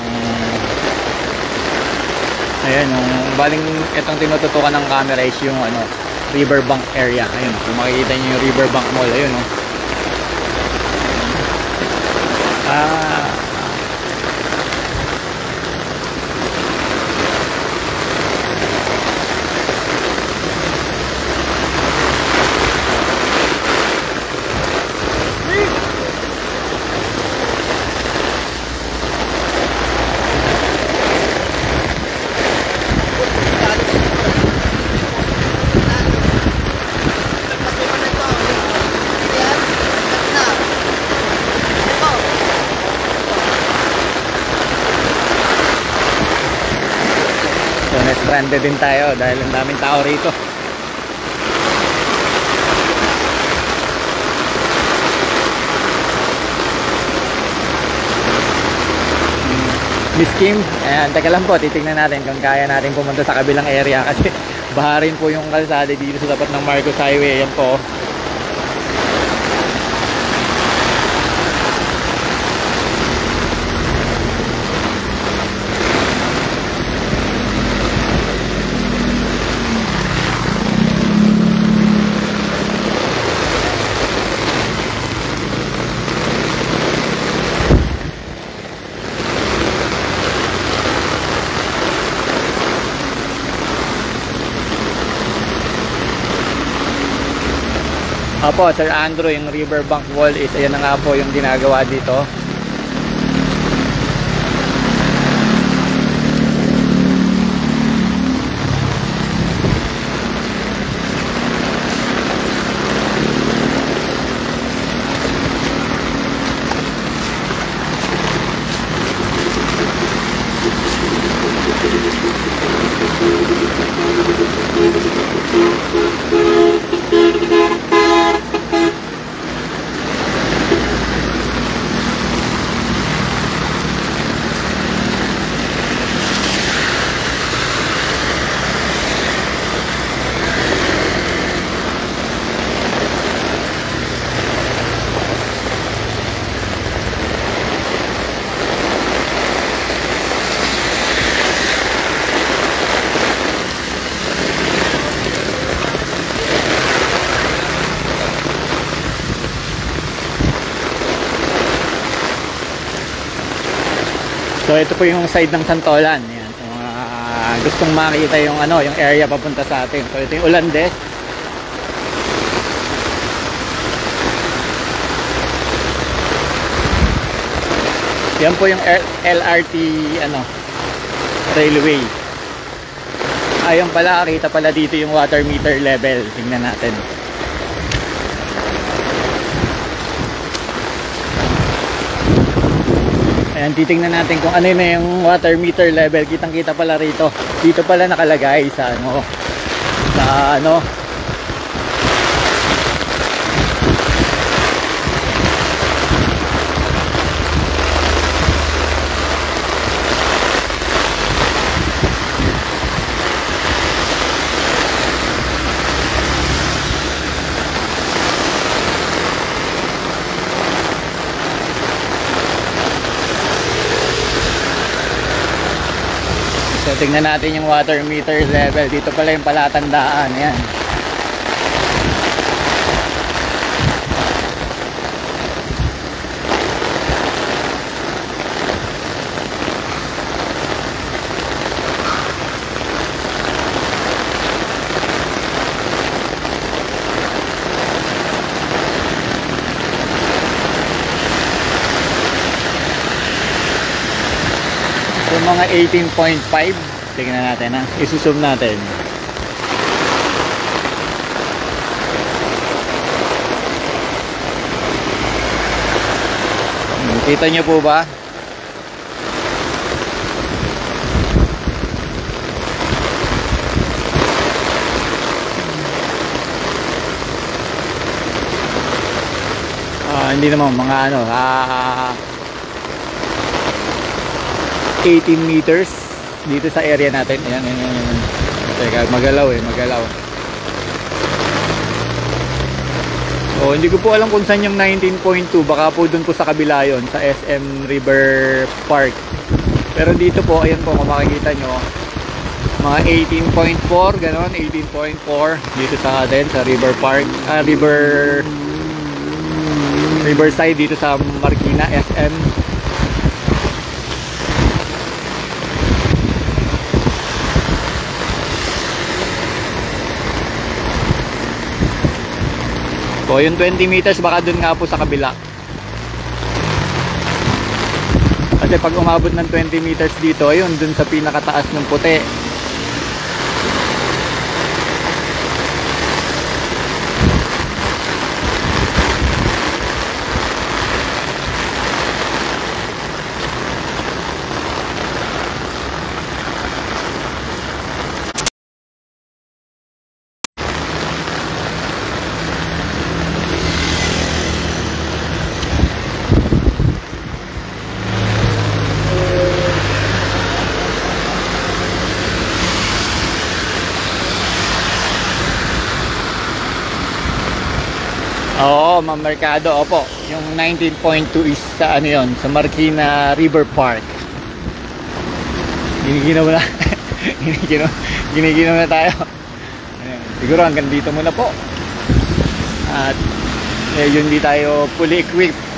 ayan, yung baling itong tinututukan ng camera is yung ano, Riverbank area. Ayun, kung makikita niyo yung Riverbank Mall, ayun no. So na-stranded din tayo dahil ang daming tao rito. Miss Kim, ayan, teka lang po, titignan natin kung kaya natin pumunta sa kabilang area kasi baha rin po yung kalsada dito sa tapat ng Marcos Highway. Ayan po. Opo, Sir Andrew, yung Riverbank Wall is ayan na nga po yung ginagawa dito. So ito po yung side ng Santolan. Yan. So, gustong makita yung ano, yung area papunta sa atin. So ito yung Ulandes. Yan po yung LRT ano, railway. Ayun pala, kita pala dito yung water meter level. Tingnan natin. Ayan, titingnan natin kung ano na yung water meter level. Kitang kita pala rito. Dito pala nakalagay sa ano, sa ano, tingnan natin yung water meter level. Dito pala yung palatandaan. Ayan. So mga 18.5. Tingnan natin ha. Isusum natin. Kita nyo po ba? Hindi naman mga ano 18 meters dito sa area natin. Ayan, ayan. Teka, magalaw magalaw. So, hindi ko po alam kung saan yung 19.2. Baka po dun po sa kabila yun, sa SM River Park. Pero dito po, ayan po, kung makikita nyo, mga 18.4, gano'n, 18.4 dito sa atin, sa River Park, Riverside dito sa Marikina, SM. So yung 20 meters baka dun nga po sa kabila. Kasi pag umabot ng 20 meters dito, ayun dun sa pinakataas ng puti. Oo, Ma'am Mercado, opo. Yung 19.2 is sa ano yun, sa Marikina River Park. Giniginaw na. Giniginaw na tayo. Ayan. Siguro hanggang dito muna po. At yun, di tayo fully equipped.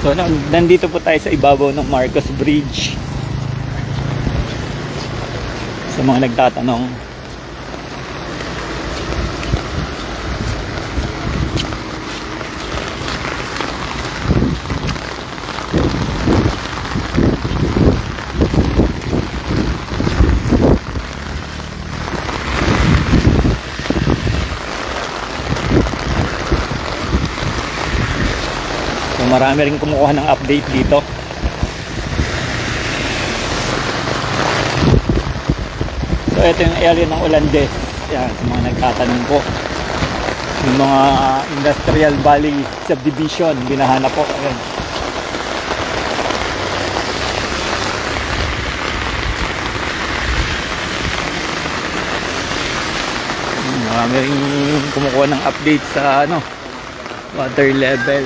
So nandito po tayo sa ibabaw ng Marcos Bridge. Sa mga nagtatanong, marami rin kumukuha ng update dito. So ito yung area ng Olandes. Yan, sa mga nagtatanong po. Yung mga Industrial Valley Subdivision, binahanap po. Ayan. Marami rin kumukuha ng update sa water level.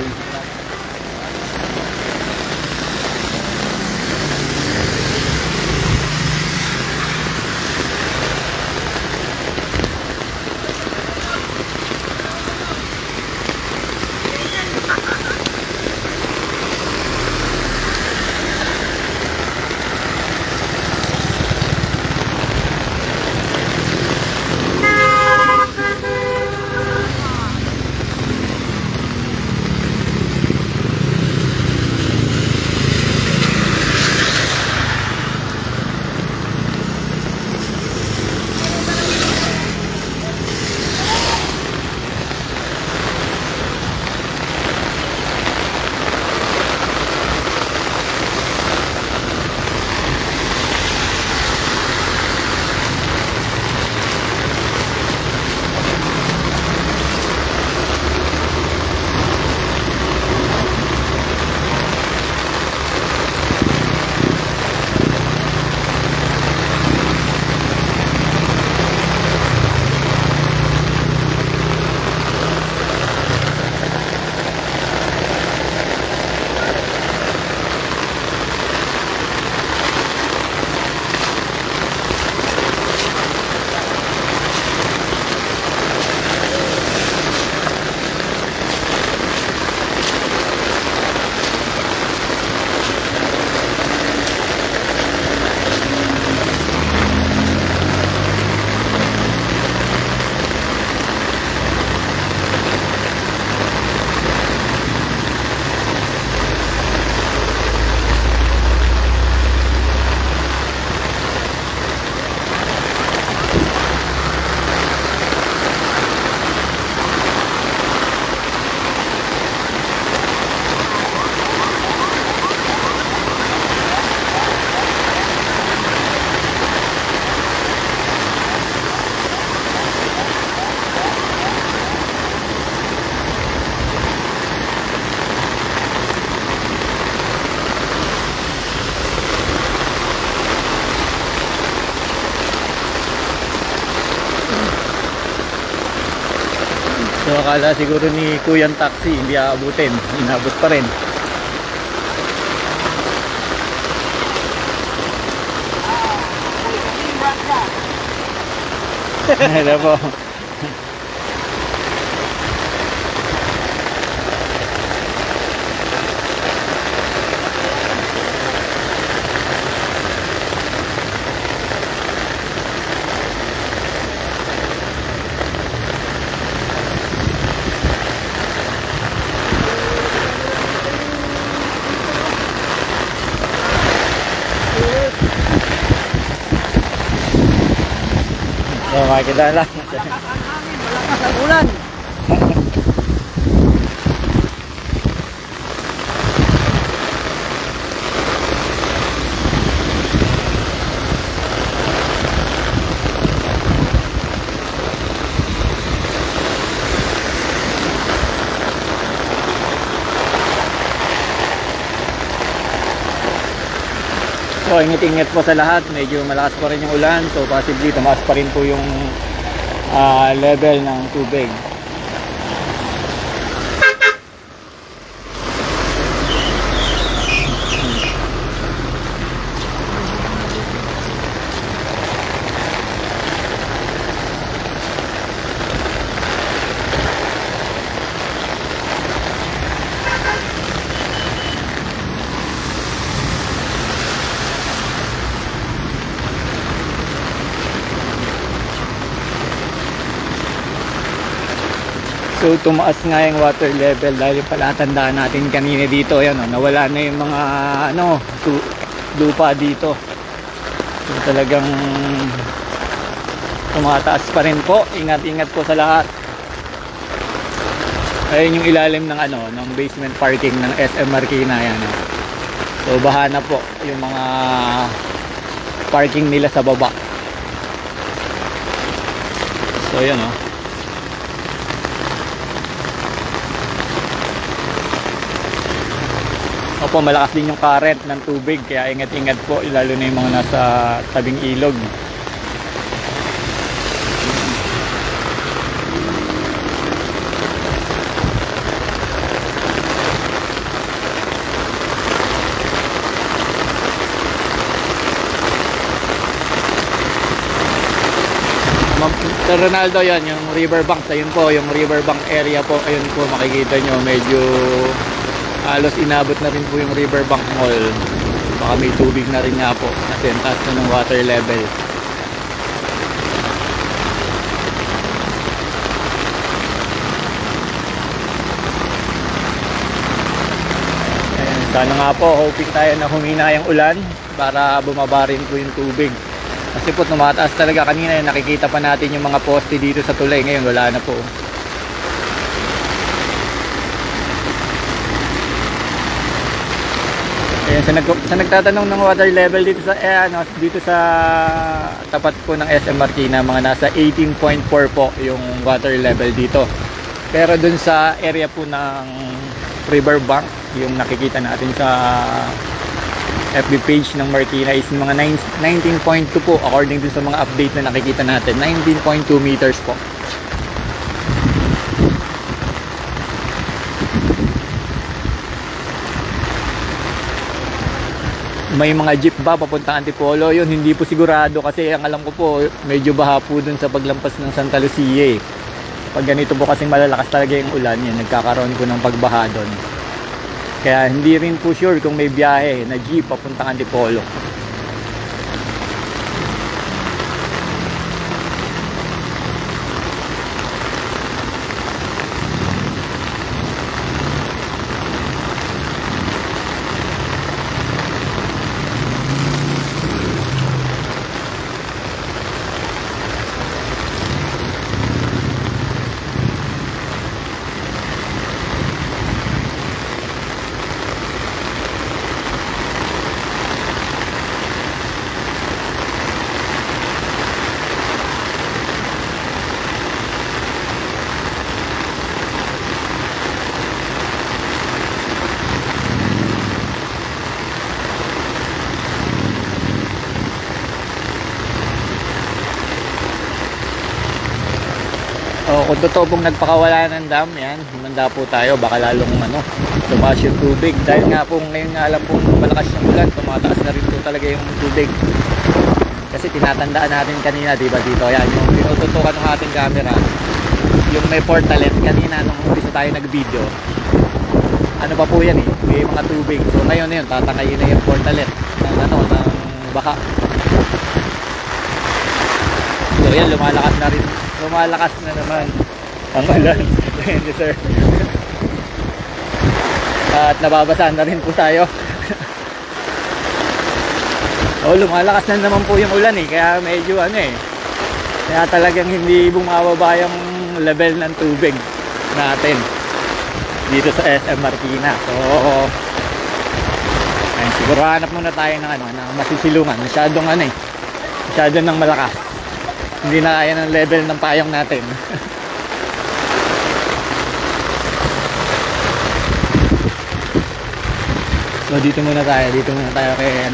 So akala siguro ni Kuyang Taxi hindi aabutin, inabot pa rin. Hello po. So makikita lang. Malakas ang ulan. So ingat-ingat po sa lahat, medyo malakas pa rin yung ulan, so possibly tumaas pa rin po yung level ng tubig. So tumaas nga yung water level dahil palatandaan natin kanina dito, yan, nawala na yung mga lupa dito. So talagang tumataas pa rin po. Ingat-ingat po sa lahat. Ayun yung ilalim ng ng basement parking ng SM Marikina yan. So baha na po yung mga parking nila sa baba. So yan Opo, malakas din yung current ng tubig kaya ingat-ingat po lalo na yung mga nasa tabing ilog. Sir Ronaldo, yan yung riverbank. Ayun po yung riverbank area po. Ayun po makikita nyo medyo halos inabot na rin po yung riverbank mall. Baka may tubig na rin nga po kasi ang taas na ng water level. Ayan, sana nga po hoping tayo na humina yung ulan para bumaba rin po yung tubig. Kasi po tumataas talaga. Kanina nakikita pa natin yung mga poste dito sa tulay. Ngayon wala na po. Ayan, sa nagtatanong ng water level dito sa dito sa tapat po ng SM Marikina, mga nasa 18.4 po yung water level dito. Pero dun sa area po ng riverbank, yung nakikita natin sa FB page ng Marikina is mga 19.2 po according to sa mga update na nakikita natin. 19.2 meters po. May mga jeep ba papunta Antipolo? Yun hindi po sigurado kasi ang alam ko po medyo baha po dun sa paglampas ng Santa Lucia Pag ganito po kasing malalakas talaga yung ulan, yan nagkakaroon po ng pagbaha dun. Kaya hindi rin po sure kung may biyahe na jeep papuntang Antipolo. Kung totoo pong nagpakawala ng dam, yan, humanda po tayo, baka lalong tumaas yung tubig. Dahil nga po ngayon nga alam po malakas yung ulan, tumataas na rin po talaga yung tubig. Kasi tinatandaan natin kanina, diba dito, yan, yung tinututukan ng ating camera, yung may portalet, kanina nung umpisa tayo nag-video, ano pa po yan may mga tubig. So ngayon na yun, tatangayin na yung portalet ng baka. So yan, lumalakas na naman ang ulan. Thank you, sir. At nababasa na rin po tayo. Lumalakas na naman po yung ulan kaya medyo kaya talagang hindi bumababa yung level ng tubig natin dito sa SM Marikina. So ayun, siguro hanap muna tayo ng masisilungan. Masyadong nang malakas. Hindi na kaya ng level ng payong natin. So dito muna tayo kay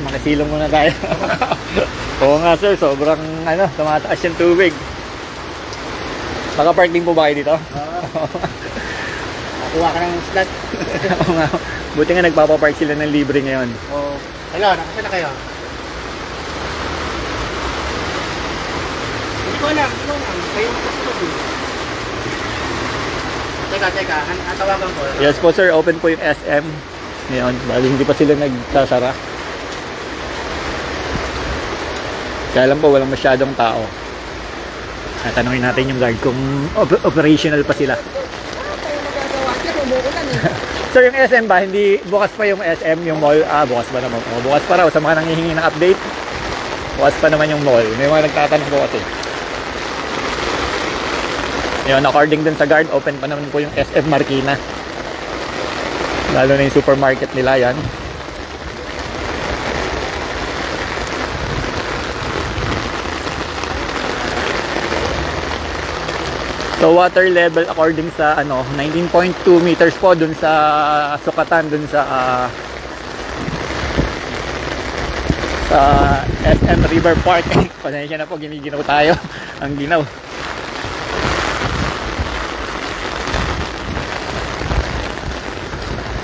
makisilong muna tayo. Oo nga sir, sobrang tumataas yung tubig. Naka-park din po ba kayo dito? Nakuha ka ng slot. Oo nga. Buti nga nagpapapark sila ng libre ngayon. Oo. Hello, nakasya na kayo? Hindi ko alam. Kayo makasunod. Teka. Tawagan ko. Yes po sir, open po yung SM. Ngayon, bali hindi pa sila nagsasara. Kaya lang po, walang masyadong tao. Tanungin natin yung guard kung operational pa sila. Sir, yung SM ba, hindi bukas pa yung SM, yung mall? Bukas pa naman. Bukas pa raw sa mga nanghihingi ng update. Bukas pa naman yung mall. May mga nagtatanong po kasi. Yun, according dun sa guard, open pa naman po yung SM Marikina. Lalo na yung supermarket nila yan. So water level according sa 19.2 meters po dun sa sukatan dun sa SM River Park. Pasensya na po, giniginaw tayo. Ang ginaw.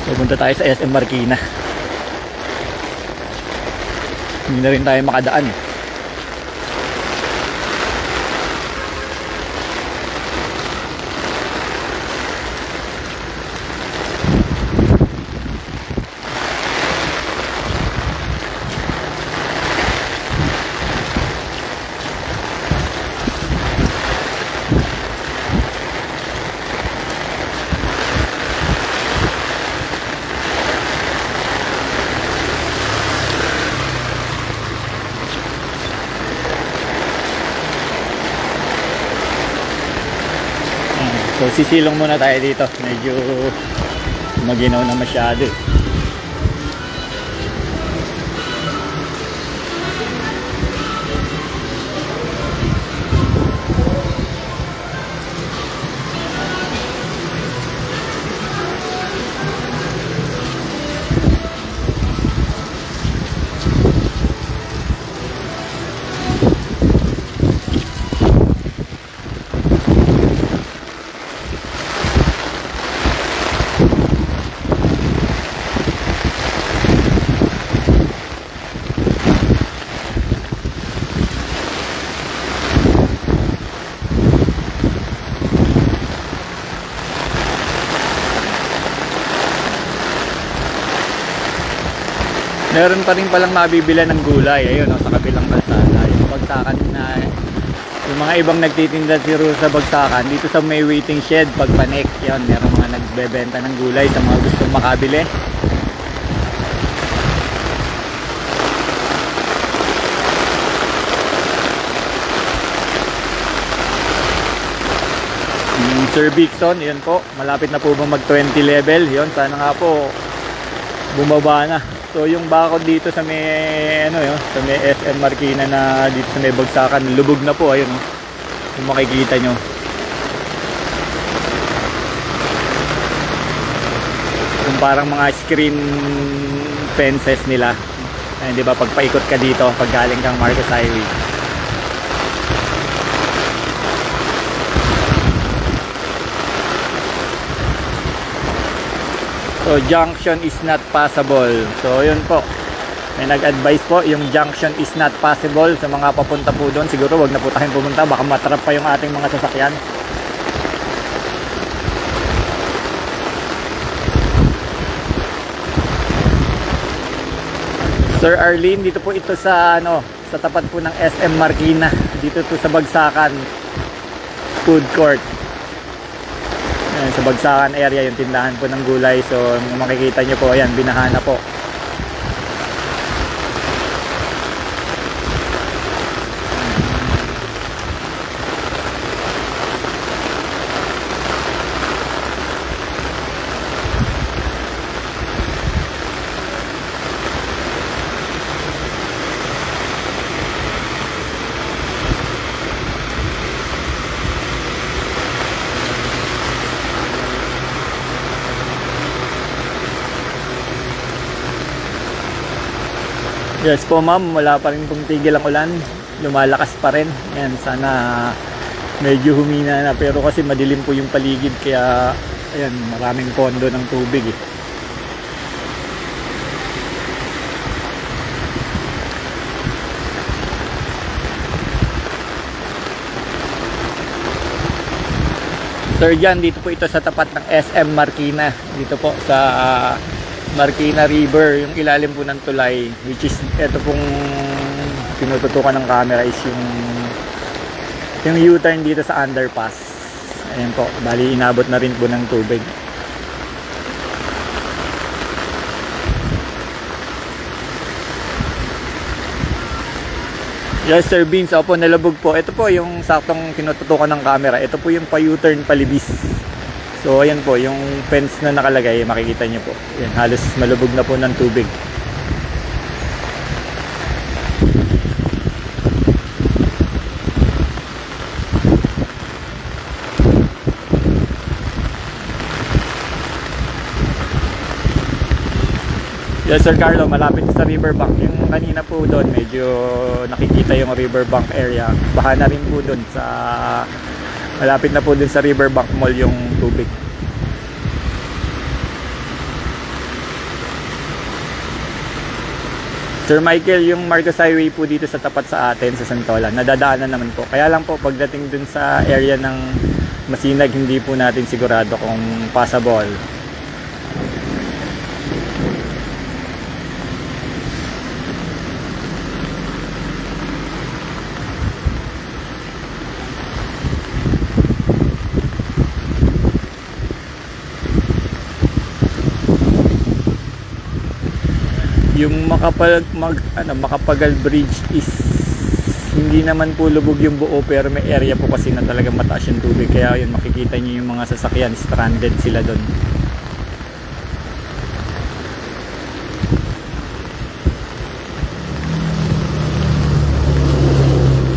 So punta tayo sa SM Marikina. Hindi na rin tayo makadaan. So sisilong muna tayo dito. Medyo maginaw na masyado. Meron pa rin palang mabibila ng gulay. Ayun, sa kabilang kalsada. Yung bagsakan na yung mga ibang nagtitinda siguro sa bagsakan dito sa may waiting shed pagpanik. Yan, meron mga nagbebenta ng gulay sa mga gustong makabili. Sir Bixon, yun po. Malapit na po ba mag 20 level? Yun, sana nga po bumaba na. So yung bakod dito sa may sa may SM Marikina na dito sa may bagsakan, lubog na po, ayun kung makikita nyo. Yung parang mga screen fences nila. Ayun, di ba, pag paikot ka dito, pag galing kang Marcos Highway. So junction is not passable. So yun po, may nag-advise po, yung junction is not possible sa mga papunta po doon. Siguro wag na po tayong pumunta, baka matrap pa yung ating mga sasakyan. Sir Arlene, dito po ito sa sa tapat po ng SM Marikina. Dito to sa Bagsakan Food Court. Ayan, sa Bagsakan area yung tindahan po ng gulay. So kung makikita nyo po, ayan, binahana po. Yes po ma'am, wala pa rin pong tigil ang ulan. Lumalakas pa rin. Yan, sana medyo humina na. Pero kasi madilim po yung paligid. Kaya, ayan, maraming pondo ng tubig eh. Sir Jan, dito po ito sa tapat ng SM Marikina. Dito po sa Marikina River, yung ilalim po ng tulay, which is ito pong tinututukan ng camera is yung U-turn dito sa underpass. Ayan po, bali inabot na rin po ng tubig. Yes sir Beans, opo nalabog po. Ito po yung saktong tinututukan ng camera. Ito po yung pa-U-turn palibis. So ayan po, yung fence na nakalagay, makikita nyo po. Yan, halos malubog na po ng tubig. Yes Sir Carlo, malapit sa riverbank. Yung kanina po doon, medyo nakikita yung riverbank area. Baha na rin po doon sa malapit na po doon sa riverbank mall yung tubig. Sir Michael, yung Marcos Highway po dito sa tapat sa atin sa Santolan, nadadaanan naman po. Kaya lang po pagdating doon sa area ng Masinag, hindi po natin sigurado kung passable. Yung Makapagal Bridge is hindi naman po lubog yung buo, pero may area po kasi na talagang mataas yung tubig, kaya yun makikita nyo yung mga sasakyan stranded sila doon.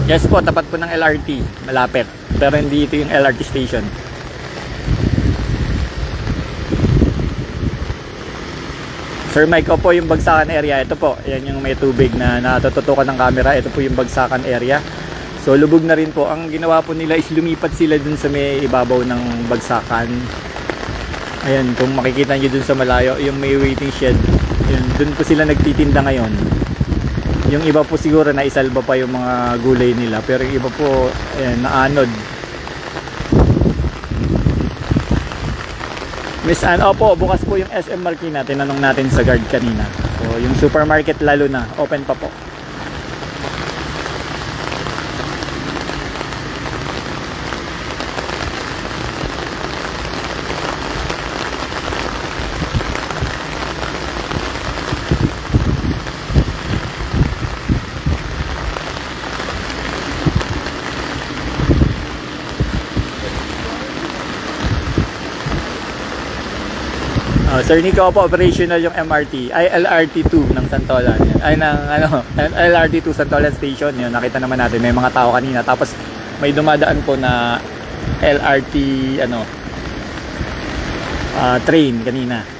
Yes po, tapat po ng LRT, malapit, pero hindi ito yung LRT station. Sir Mike, po yung bagsakan area. Ito po, yan yung may tubig na natututukan ng camera. Ito po yung bagsakan area. So lubog na rin po. Ang ginawa po nila is lumipat sila dun sa may ibabaw ng bagsakan. Ayan, kung makikita nyo dun sa malayo, yung may waiting shed, yun, dun po sila nagtitinda ngayon. Yung iba po siguro na isalba pa yung mga gulay nila, pero yung iba po ayan, naanod. Miss Ann, opo, bukas po yung SM Marikina. Tinanong natin sa guard kanina. So, yung supermarket lalo na, open pa po. Sir Nico po, operational yung MRT ay LRT2 ng Santolan. Ay ng LRT2 Santolan Station. Yun, nakita naman natin may mga tao kanina. Tapos may dumadaan po na LRT train kanina.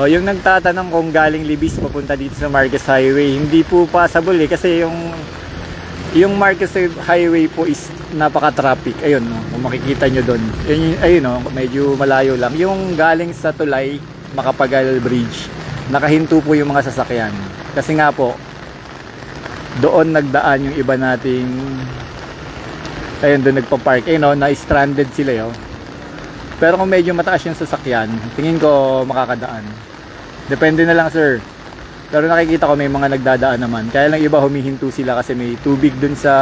Yung nagtatanong kung galing Libis papunta dito sa Marcos Highway, hindi po possible kasi yung Marcos Highway po is napaka-traffic. Ayun, no, kung makikita nyo doon. Ayun, no, medyo malayo lang. Yung galing sa Tulay, Makapagal Bridge, nakahinto po yung mga sasakyan. Kasi nga po, doon nagdaan yung iba nating, ayun, doon nagpa-park. Ayun, no, na-stranded sila yun. Pero kung medyo mataas yung sasakyan, tingin ko makakadaan. Depende na lang sir. Pero nakikita ko may mga nagdadaan naman. Kaya lang iba humihinto sila kasi may tubig dun sa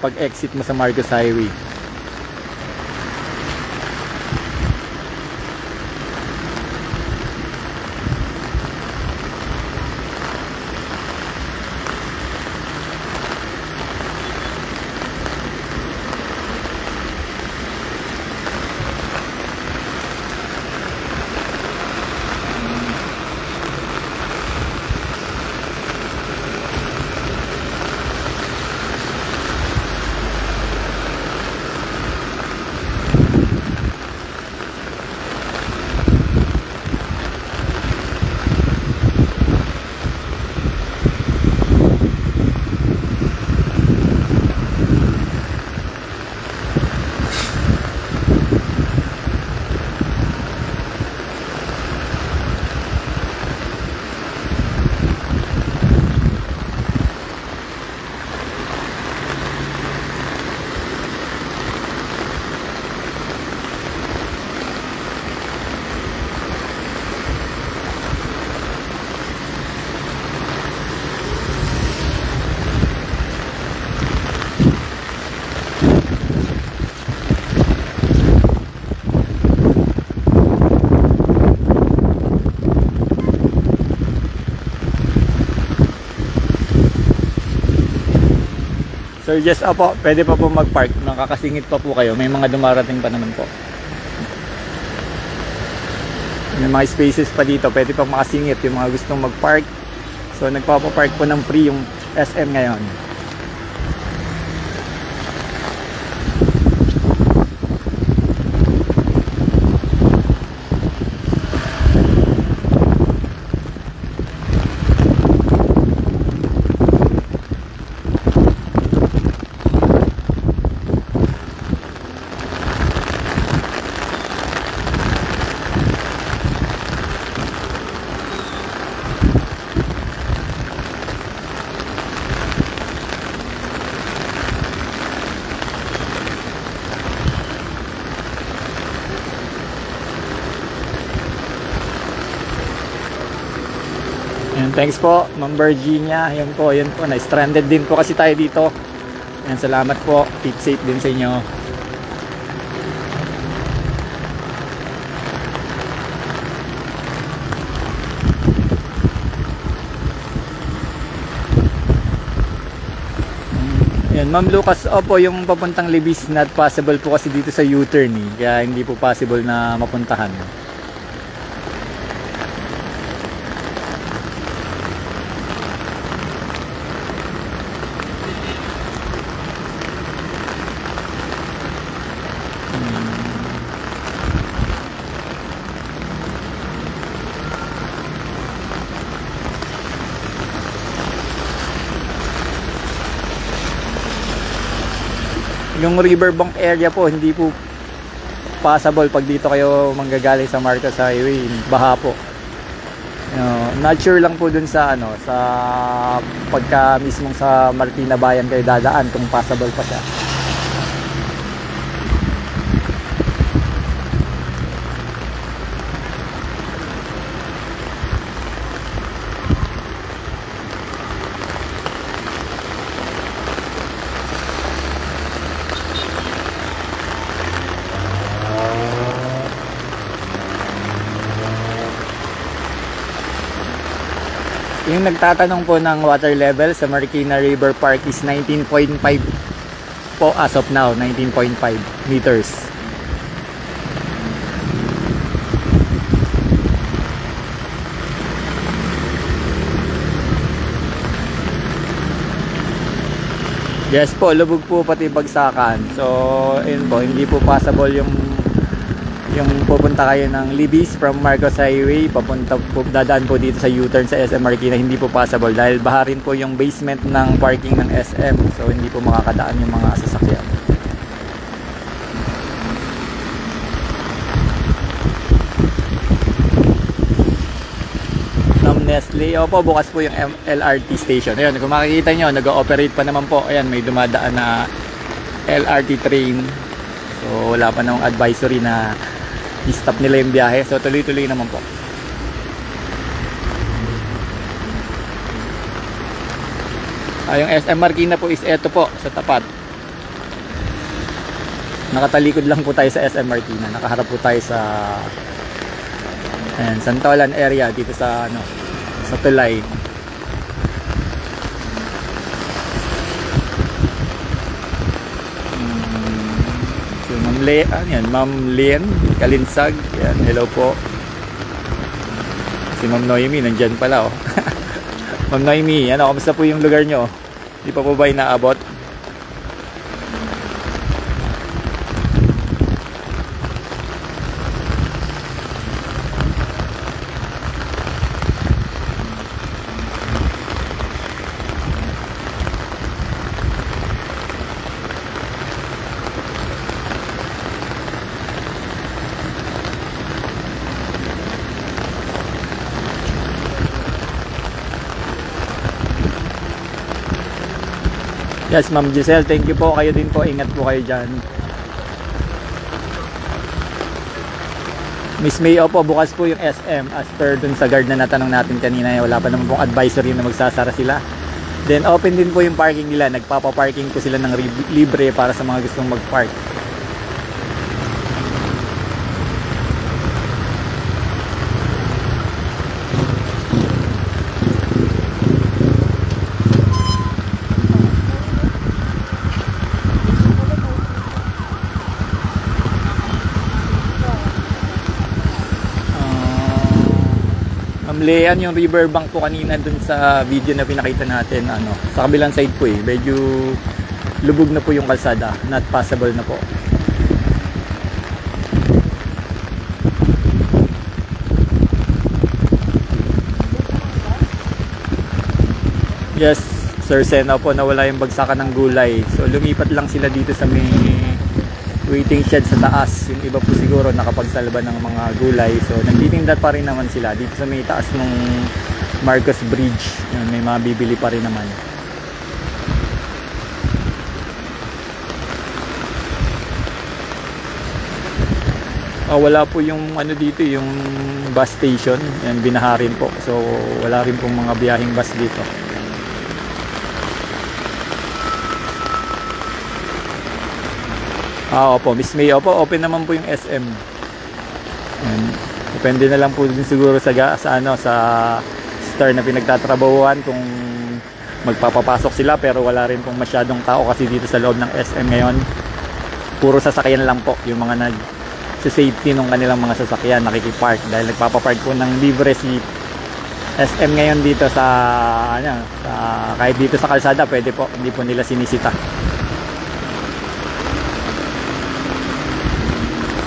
pag-exit mo sa Marcos Highway. Sir Jess, opo, pwede pa po mag-park. Nakakasingit pa po kayo. May mga dumarating pa naman po. May mga spaces pa dito. Pwede pa makasingit yung mga gustong mag-park. So, nagpapapark po ng free yung SM ngayon. Ayan, thanks po, Ma'am Virginia. Yan po. Na-stranded din po kasi tayo dito. Ayan, salamat po. Keep safe din sa inyo. Ayan, Ma'am Lucas, opo, yung papuntang Libis not possible po kasi dito sa U-turn eh. Kaya hindi po possible na mapuntahan. Yung riverbank area po hindi po possible pag dito kayo manggagaling sa Marcos Highway, baha po. Not sure lang po dun sa sa pagka mismong sa Marikina Bayan kayo dadaan kung possible pa siya. Yung nagtatanong po ng water level sa Marikina River Park is 19.5 po as of now, 19.5 meters. Yes po, lubog po pati bagsakan. So, ayun po, hindi po possible yung pupunta kayo ng Libis from Marcos Highway papunta po, dadaan po dito sa U-turn sa SM Marikina, hindi po possible dahil baha rin po yung basement ng parking ng SM, so hindi po makakadaan yung mga sasakyan. Nestle, opo, bukas po yung LRT station. Ayun, kung makikita nyo, nag-ooperate pa naman po. Ayan, may dumadaan na LRT train, so wala pa namang advisory na i-stop nila yung biyahe. So tuloy-tuloy naman po. Yung SM Marikina po is eto po sa tapat. Nakatalikod lang po tayo sa SM Marikina. Nakaharap po tayo sa Santolan area dito sa sa tulay. Ma'am Lien Kalinsag, yan, hello po. Si Ma'am Noemi nandyan pala oh. Ma'am Noemi, kamusta po yung lugar nyo? Di pa po ba inaabot? Yes, Ma'am Giselle, thank you po. Kayo din po, ingat po kayo dyan. Miss May, opo, bukas po yung SM as per dun sa guard na natanong natin kanina. Wala pa naman pong advisory na magsasara sila. Then open din po yung parking nila. Nagpapaparking po sila ng libre para sa mga gustong mag-park. Namlean yung riverbank po kanina dun sa video na pinakita natin. Sa kabilang side po medyo lubog na po yung kalsada, not passable na po. Yes, Sir Sena po, nawala yung bagsakan ng gulay. So lumipat lang sila dito sa may waiting shed sa taas. Yung iba po siguro nakapagsalba ng mga gulay. So nagtitinda pa rin naman sila dito sa may taas ng Marcos Bridge. Yan, may mga bibili pa rin naman. Wala po yung dito, yung bus station. Yan, binaha rin po. So wala rin pong mga biyaheng bus dito. Opo, Miss May, open naman po yung SM. Yan. Depende na lang po din siguro sa star na pinagtatrabahuan kung magpapapasok sila, pero wala rin pong masyadong tao kasi dito sa loob ng SM ngayon. Puro sasakyan lang po yung mga nag-safety ng kanilang mga sasakyan, nakikipark dahil nagpapapark po ng libre si SM ngayon dito kahit dito sa kalsada pwede po, hindi po nila sinisita.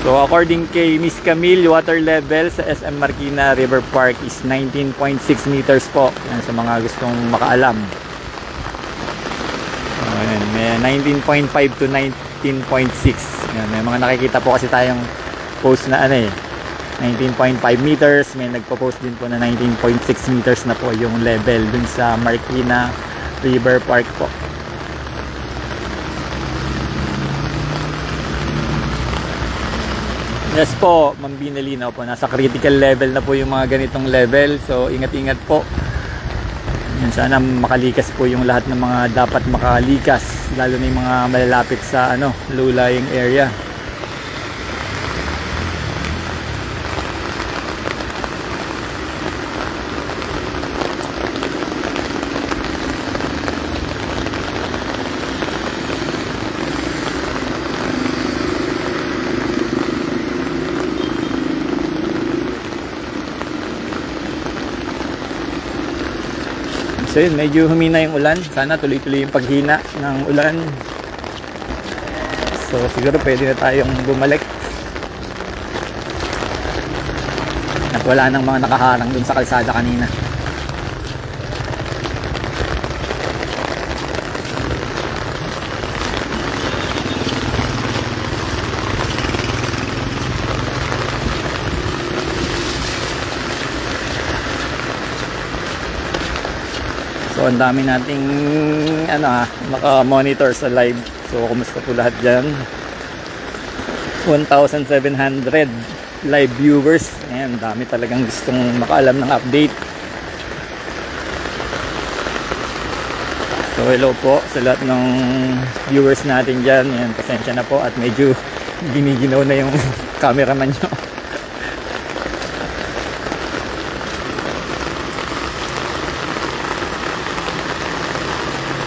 So according kay Miss Camille, water level sa SM Marikina River Park is 19.6 meters po. Yan sa mga gustong makaalam. May 19.5 to 19.6. Yan, may mga nakikita po kasi tayong post na 19.5 meters. May nagpo-post din po na 19.6 meters na po yung level dun sa Marikina River Park po. Yes po, Ma'am Binalinaw po. Nasa critical level na po yung mga ganitong level. So, ingat-ingat po. Yan, sana makalikas po yung lahat ng mga dapat makalikas. Lalo na yung mga malalapit sa low-lying area. So yun, medyo humina yung ulan. Sana tuloy-tuloy yung paghina ng ulan. So siguro pwede na tayong bumalik. At wala nang mga nakaharang dun sa kalsada kanina. So ang dami nating naka-monitor sa live. So kumusta po lahat dyan? 1,700 live viewers. Ayan, dami talagang gustong makaalam ng update. So hello po sa lahat ng viewers natin dyan. Ayan, pasensya na po at medyo giniginaw na yung cameraman nyo.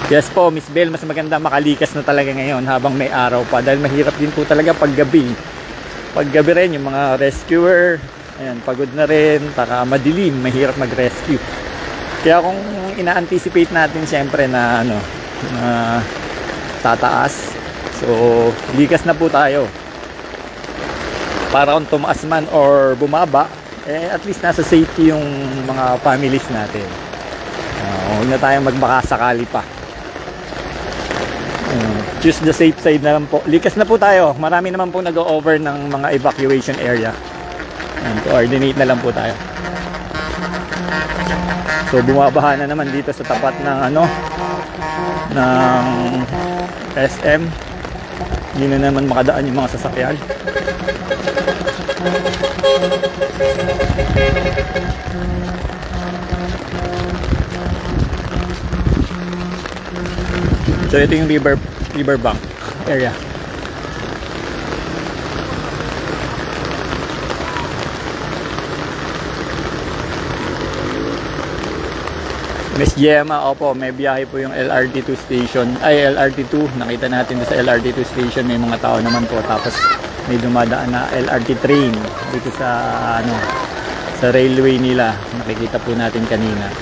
Yes po, Miss Bell, mas maganda makalikas na talaga ngayon habang may araw pa dahil mahirap din po talaga paggabi. Paggabi rin yung mga rescuer, ayan, pagod na rin, para madilim, mahirap mag-rescue. Kaya kung ina-anticipate natin siyempre na na tataas, so likas na po tayo. Para kung tumaas man or bumaba, at least nasa safety yung mga families natin. Huwag na tayong magbakasakali pa. Choose the safe side na lang po. Likas na po tayo. Marami naman po nag-over ng mga evacuation area. And coordinate na lang po tayo. So bumabaha na naman dito sa tapat ng ng SM. Hindi na naman makadaan yung mga sasakyan. So ito yung riverbank area. Miss Gemma, opo, may biyahe po yung LRT2 station, ay LRT2, nakita natin sa LRT2 station may mga tao naman po, tapos may dumadaan na LRT train dito sa sa railway nila, nakikita po natin kanina.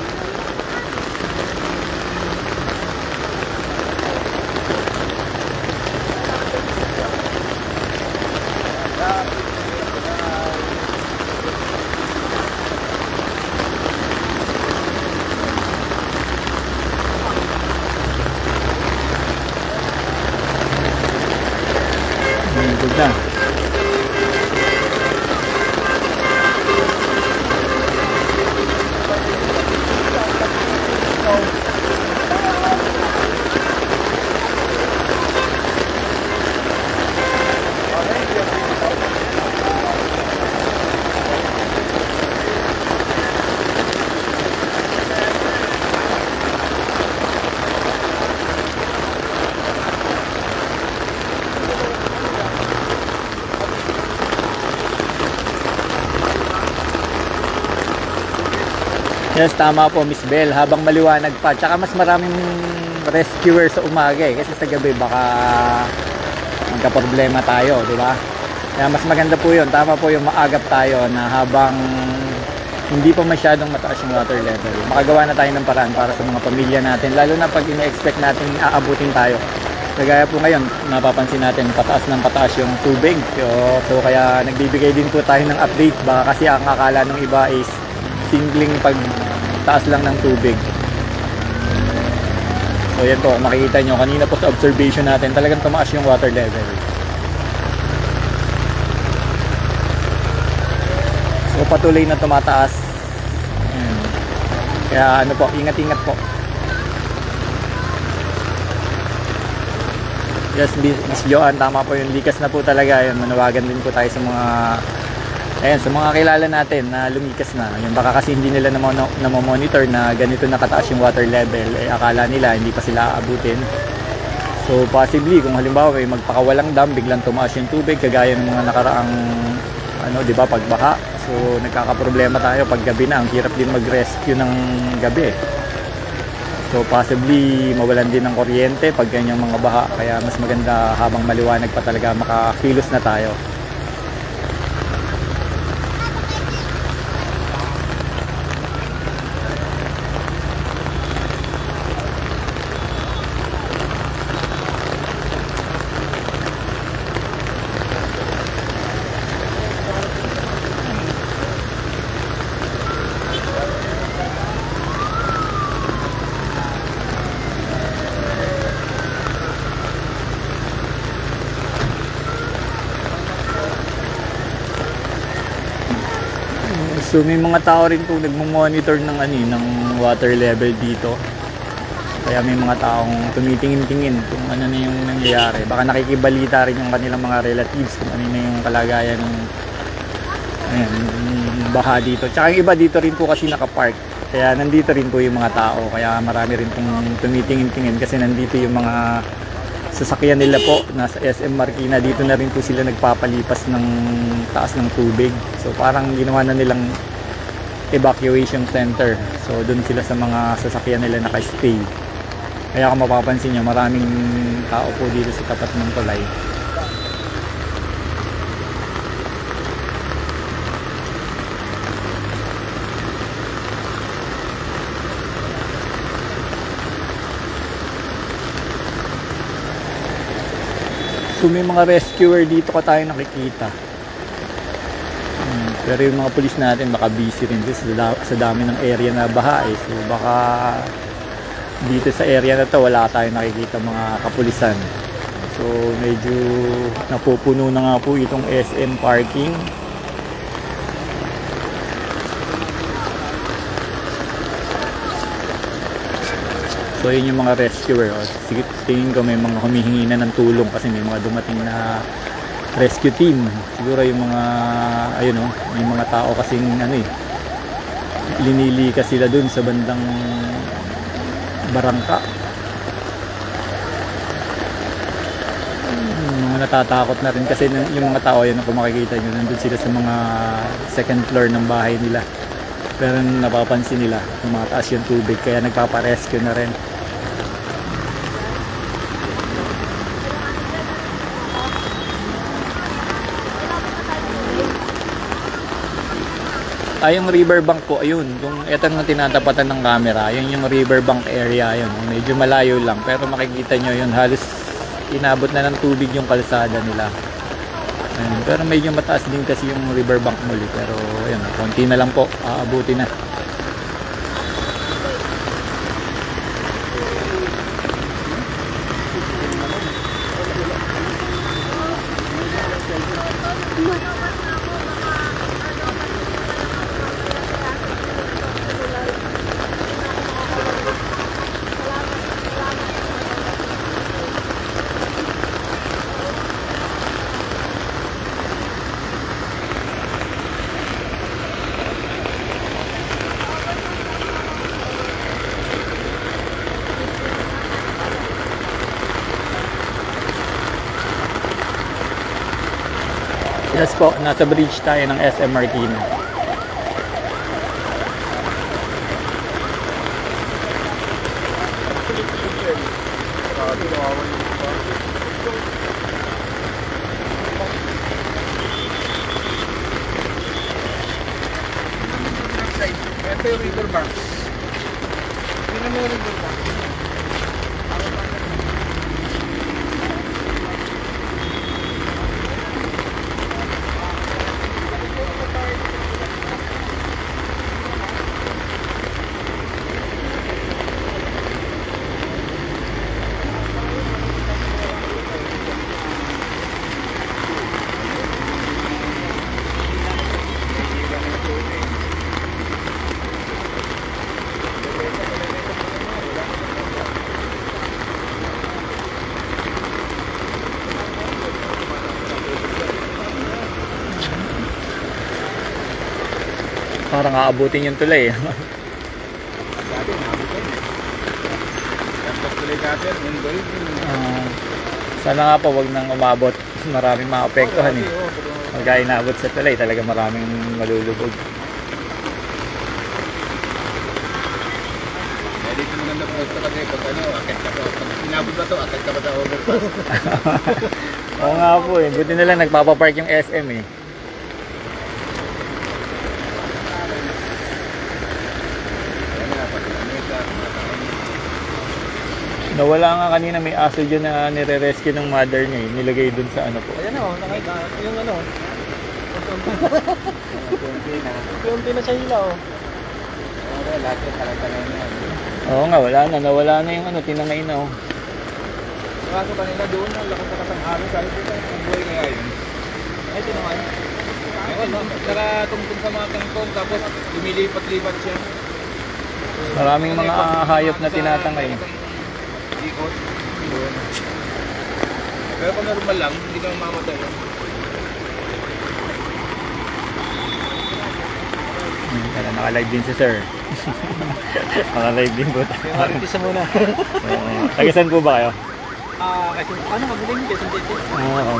Good na. Yes, tama po Miss Bell, habang maliwanag pa. Tsaka mas maraming rescuer sa umaga kasi sa gabi baka magka-problema tayo, di ba? Kaya mas maganda po yun, tama po yung maagap tayo na habang hindi pa masyadong mataas yung water level, makagawa na tayo ng paraan para sa mga pamilya natin, lalo na pag ina-expect natin aabutin tayo. Kagaya po ngayon, napapansin natin pataas ng pataas yung tubig. So kaya nagbibigay din po tayo ng update, baka kasi ang akala ng iba is simpleng pagtaas lang ng tubig. So yan po, makikita nyo kanina po sa observation natin, talagang tumaas yung water level. So patuloy na tumataas. Ayan. Kaya ano po, ingat-ingat po. Yes, Miss Joanne, tama po yung likas na po talaga. Yun, manawagan din po tayo sa mga sa mga kilala natin na lumikas na. Yung baka kasi hindi nila na-monitor na ganito nakataas yung water level, akala nila hindi pa sila aabutin. So possibly kung halimbawa may magpakawalang dam, biglang tumaas yung tubig kagaya ng mga nakaraang di ba, pagbaha. So nagkakaproblema tayo pag gabi na, ang hirap din mag-rescue ng gabi. So possibly mawalan din ng kuryente pag ganyang mga baha, kaya mas maganda habang maliwanag pa talaga makakilos na tayo. So may mga tao rin po nagmo-monitor ng ng water level dito. Kaya may mga taong tumitingin-tingin kung ano na yung nangyayari. Baka nakikibalita rin yung kanilang mga relatives kung ano na yung kalagayan ng baha dito. Tsaka yung iba dito rin po kasi nakapark. Kaya nandito rin po yung mga tao. Kaya marami rin pong tumitingin-tingin kasi nandito yung mga sasakyan nila po. Nasa SM Marikina, dito na rin po sila nagpapalipas ng taas ng tubig. So parang ginawa na nilang evacuation center. So doon sila sa mga sasakyan nila naka-stay. Kaya kung mapapansin nyo, maraming tao po dito sa tapat ng tulay. So may mga rescuer dito ka tayo nakikita. Pero yung mga pulis natin baka busy rin sa dami ng area na baha So baka dito sa area na to wala tayong nakikita mga kapulisan. So medyo napupuno na nga po itong SM parking. So yun yung mga rescuer. Sige, tingin ko may mga humihingi na ng tulong kasi may mga dumating na rescue team. Siguro yung mga may mga tao kasing linilikas sila dun sa bandang barangka. Mga natatakot na rin kasi yung mga tao yun, kung makikita nyo, nandun sila sa mga second floor ng bahay nila. Pero napapansin nila tumataas yung tubig kaya nagpaparescue na rin. yung riverbank po, ayun. Kung ito na tinatapatan ng camera, yun yung riverbank area, yun. Medyo malayo lang, pero makikita nyo yun, halos inabot na ng tubig yung kalsada nila. Ayun. Pero medyo mataas din kasi yung riverbank muli, pero ayun, konti na lang po, aabuti na. Yes po, nasa bridge tayo ng SM Marikina. Ito yung riverbank. Tingnan mo yung riverbank. Parang aabutin yung tulay. Sana nga po wag nang umabot. Maraming maapektuhan eh. Pagka inaabot sa tulay, talaga maraming malulubog. Dito mo ganda po ito kasi pag akit ka po. Pag inabot ba ito, akit ka ba sa overpass? Oo nga po eh. Buti na lang nagpapapark yung SM eh. Nawala nga kanina, may aso dyan na nire-rescue ng mother niya eh. Nilagay dun sa ano po. Ayan o, nakita yung ano. Kunti na sa hila o. Lahat yung talaga na yun. Oo nga, wala na. Nawala na yung ano, tinangay na oh. Kaso kanina doon, lakas na kasang araw. Sabi ko tayo, ang buhay kaya yun. Ay, tinangan. Ayun, nakatungtong sa mga kangkong, tapos lumilipat-lipat siya. Maraming mga hayop na tinatangay. Ikot. Pero kung normal lang, hindi ka mamamatay. Kaya naka-live din si sir. Naka-live din po tayo. Maripisa muna. Tagasan po ba kayo? Kasi ano, magaling yung Quezon City. Oo,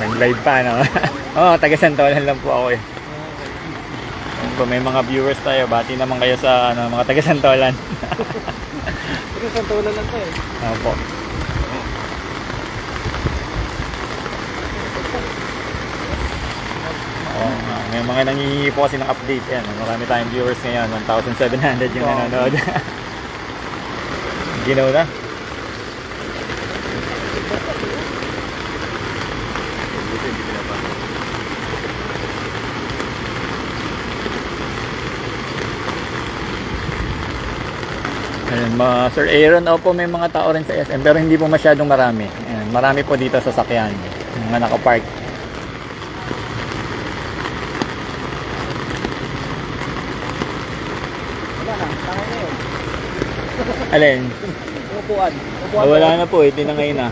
nag-live pa, no? Oo, taga-Santolan lang po ako eh. Kung may mga viewers tayo, bati naman kayo sa ano, mga taga-Santolan. Taga-Santolan lang to eh. Opo. May mga nangihingi po kasi ng update yan. Marami tayong viewers ngayon, 1,700 yung nanonood. Ginaw na. Ayan, Sir Aaron, opo, may mga tao rin sa SM pero hindi po masyadong marami. Ayan, marami po dito sa sakyan, mga nakapark. Wala na, tangay na yun. Alin? Upuan. Wala na po, tinangay na.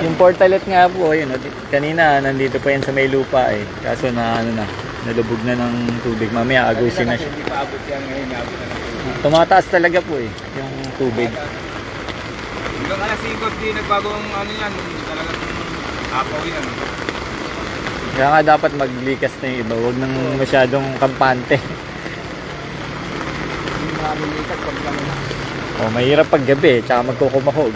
Yung portalet nga po, yun, kanina nandito pa yan sa may lupa eh. Kaso na ano na, nalubog na ng tubig. Mamaya agusin na siya. Hindi pa abot yan ngayon, abot na ng tubig. Tumataas talaga po eh, yung tubig. Hanggang alas 5, di nagbagong ano yan, talagang apaw yan. Kaya nga dapat maglikas na yung iba, huwag nang masyadong kampante. Hindi makabilikat pag gano'n. O, mahirap pag gabi, tsaka magkukumahog.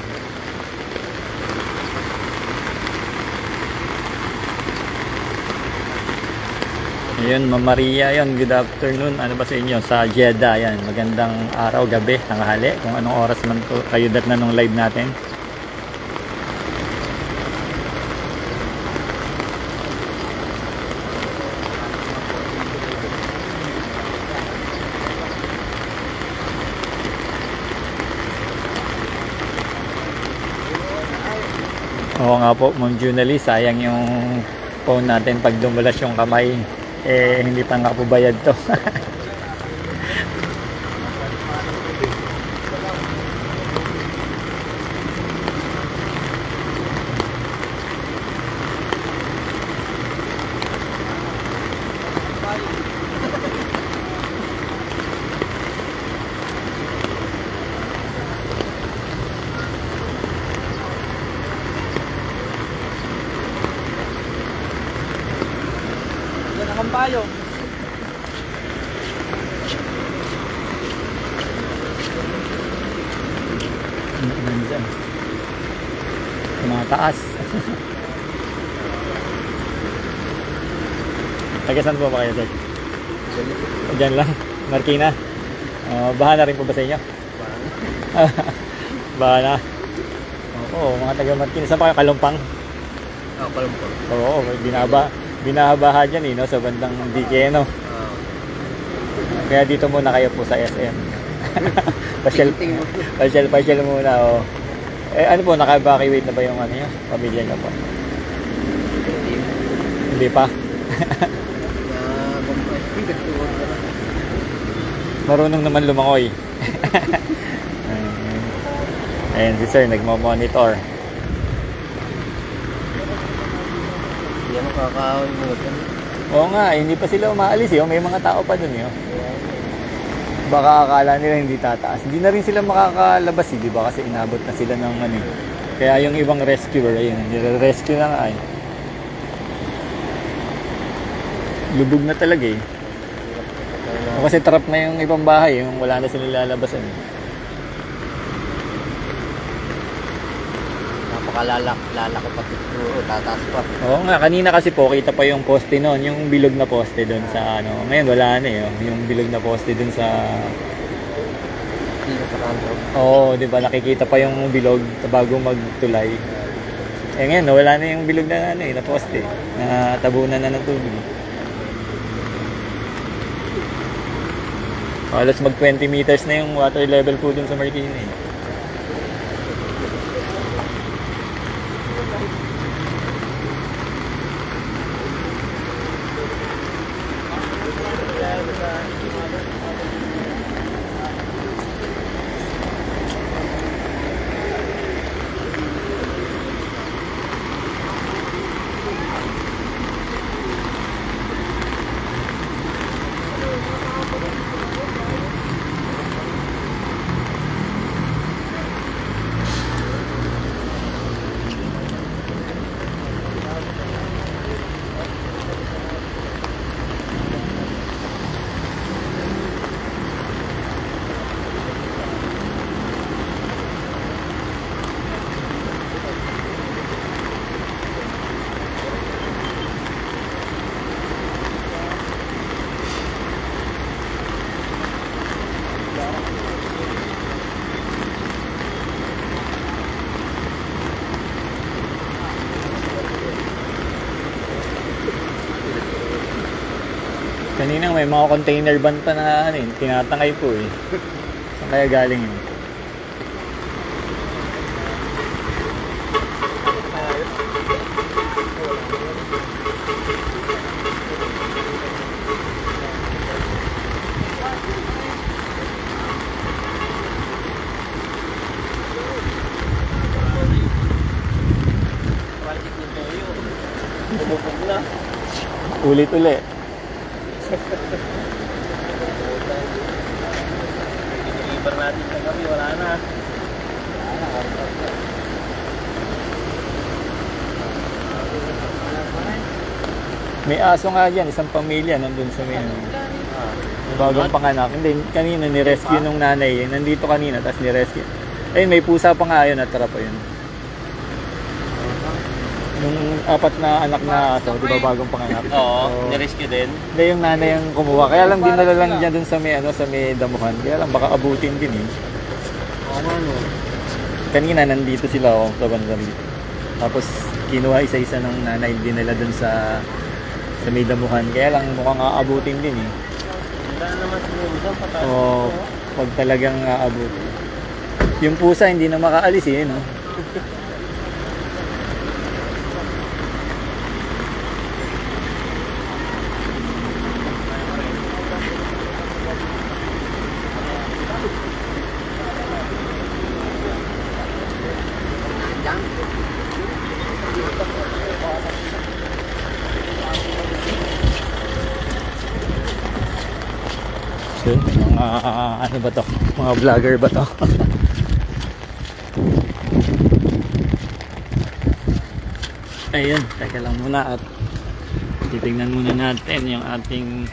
Ayun, Ma'am Maria, yun, good afternoon. Ano ba sa inyo? Sa Jeddah, yan. Magandang araw, gabi, tanghali. Kung anong oras man to, kayo dat na nung live natin. Oo nga po, Ma'am Junali, sayang yung phone natin pag dumulas yung kamay. Eh, hindi pa nga po bayad to. Kampayo. Nandyan. Tumataas. Tagasan po ba kayo, sir? Diyan lang. Marikina. Baha na rin po ba sa inyo? Baha na. Oo, mga taga Marikina. Saan pa kayo? Kalumpang? Kalumpang. Oo, binabaha dyan no? Sa bandang DK, no? Kaya dito muna kayo po sa SM. Pasyal muna, oh. Eh, ano po, naka-evacuate na ba yung ano yun? Pamilya niyo po? Hindi pa? Marunong naman lumangoy. Ayan si sir, nagmo-monitor. Yan ang kakahawin mo. Oo nga, hindi pa sila umaalis eh. May mga tao pa dun eh. Baka akala nila hindi tataas. Hindi na rin sila makakalabas eh, di ba? Kasi inabot na sila ng ano eh. Kaya yung ibang rescuer, ayun, nire-rescue na nga eh. Lubog na talaga eh. Kasi trap na yung ibang bahay, yung wala na sila lalabasan eh. Lalaki pa siguro, tataas pa. Oo nga, kanina kasi po kita pa yung poste noon, yung bilog na poste doon sa ano. Ngayon wala na eh, oh. Yung bilog na poste doon sa Sa kanto. Oo, 'di ba nakikita pa yung bilog bago magtulay. Eh ngayon wala na yung bilog na ano eh, na poste. Na tabunan na ng tubig. Halos mag 20 meters na yung water level po dun sa Marikina eh. Kanina may mga container van pa na ano, tinatangay po eh. Saan kaya galing yun? Ulit-ulit. Ibar natin sa gabi, wala na. May aso nga dyan, isang pamilya nandun sa may bagong panganak. Hindi, kanina ni-rescue nung nanay. Nandito kanina, tapos ni-rescue. Eh, may pusa pa nga yun, natara pa yun. Nung apat na anak na aso, di ba bagong panganak? Oo, ni-rescue din. Hindi, yung nanay yung kumuha. Kaya lang dinala lang dyan dun sa may, sa may damuhan. Kaya lang baka abutin din eh. Kanina nandito sila sa bandang dito. Tapos kinuha isa-isa ng nanay dinala dun sa may damuhan. Kaya lang mukhang aabutin din eh. Wala naman siguro patay. O pag talagang aabutin. Yung pusa hindi na makaalis eh, no? So, mga ano ba to? Mga vlogger ba to? Ayun, teka lang muna at titignan muna natin yung ating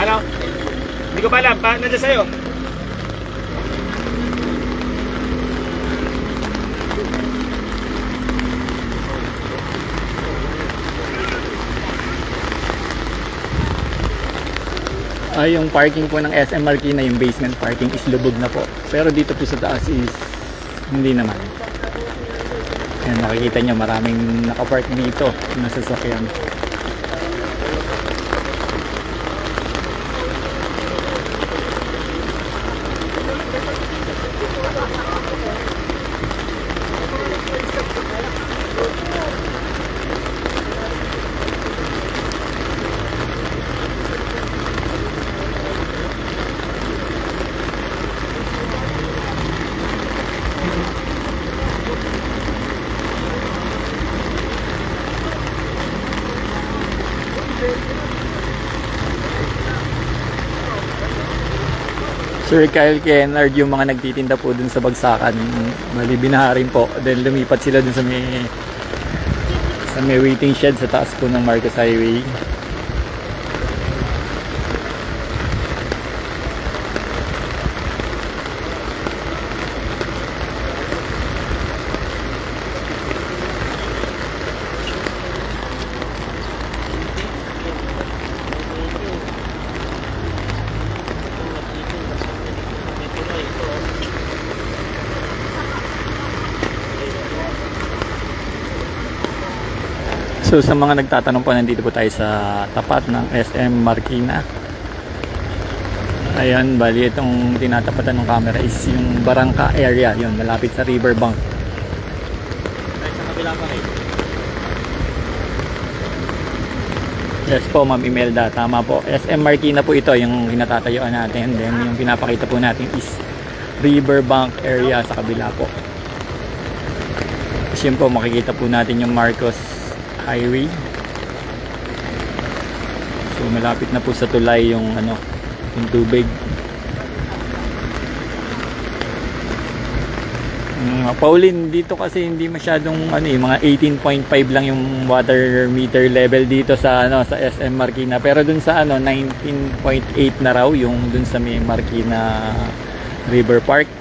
Ano? Hindi ko pa alam. Nandiyan sa'yo. ay yung parking po ng SM Marikina, yung basement parking is lubog na po. Pero dito po sa taas is hindi naman. Ayan, nakikita nyo maraming nakapark dito na sasakyan. Sir Kyle Kennard, yung mga nagtitinda po dun sa Bagsakan, mali binaharin po. Then lumipat sila dun sa may waiting shed sa taas po ng Marcos Highway. So sa mga nagtatanong po, nandito po tayo sa tapat ng SM Marikina. Ayan, bali itong tinatapatan ng camera is yung Barangka area, yun, malapit sa Riverbank. Sa kabila pa rin. Yes po, Ma'am Imelda, tama po. SM Marikina po ito, yung hinatatayuan natin. Then yung pinapakita po natin is Riverbank area sa kabila po. Kasi yun po, makikita po natin yung Marcos Highway. So malapit na po sa tulay yung yung tubig. Pauline, dito kasi hindi masyadong ano mga 18.5 lang yung water meter level dito sa sa SM Marikina. Pero dun sa 19.8 na raw yung dun sa may Marikina River Park.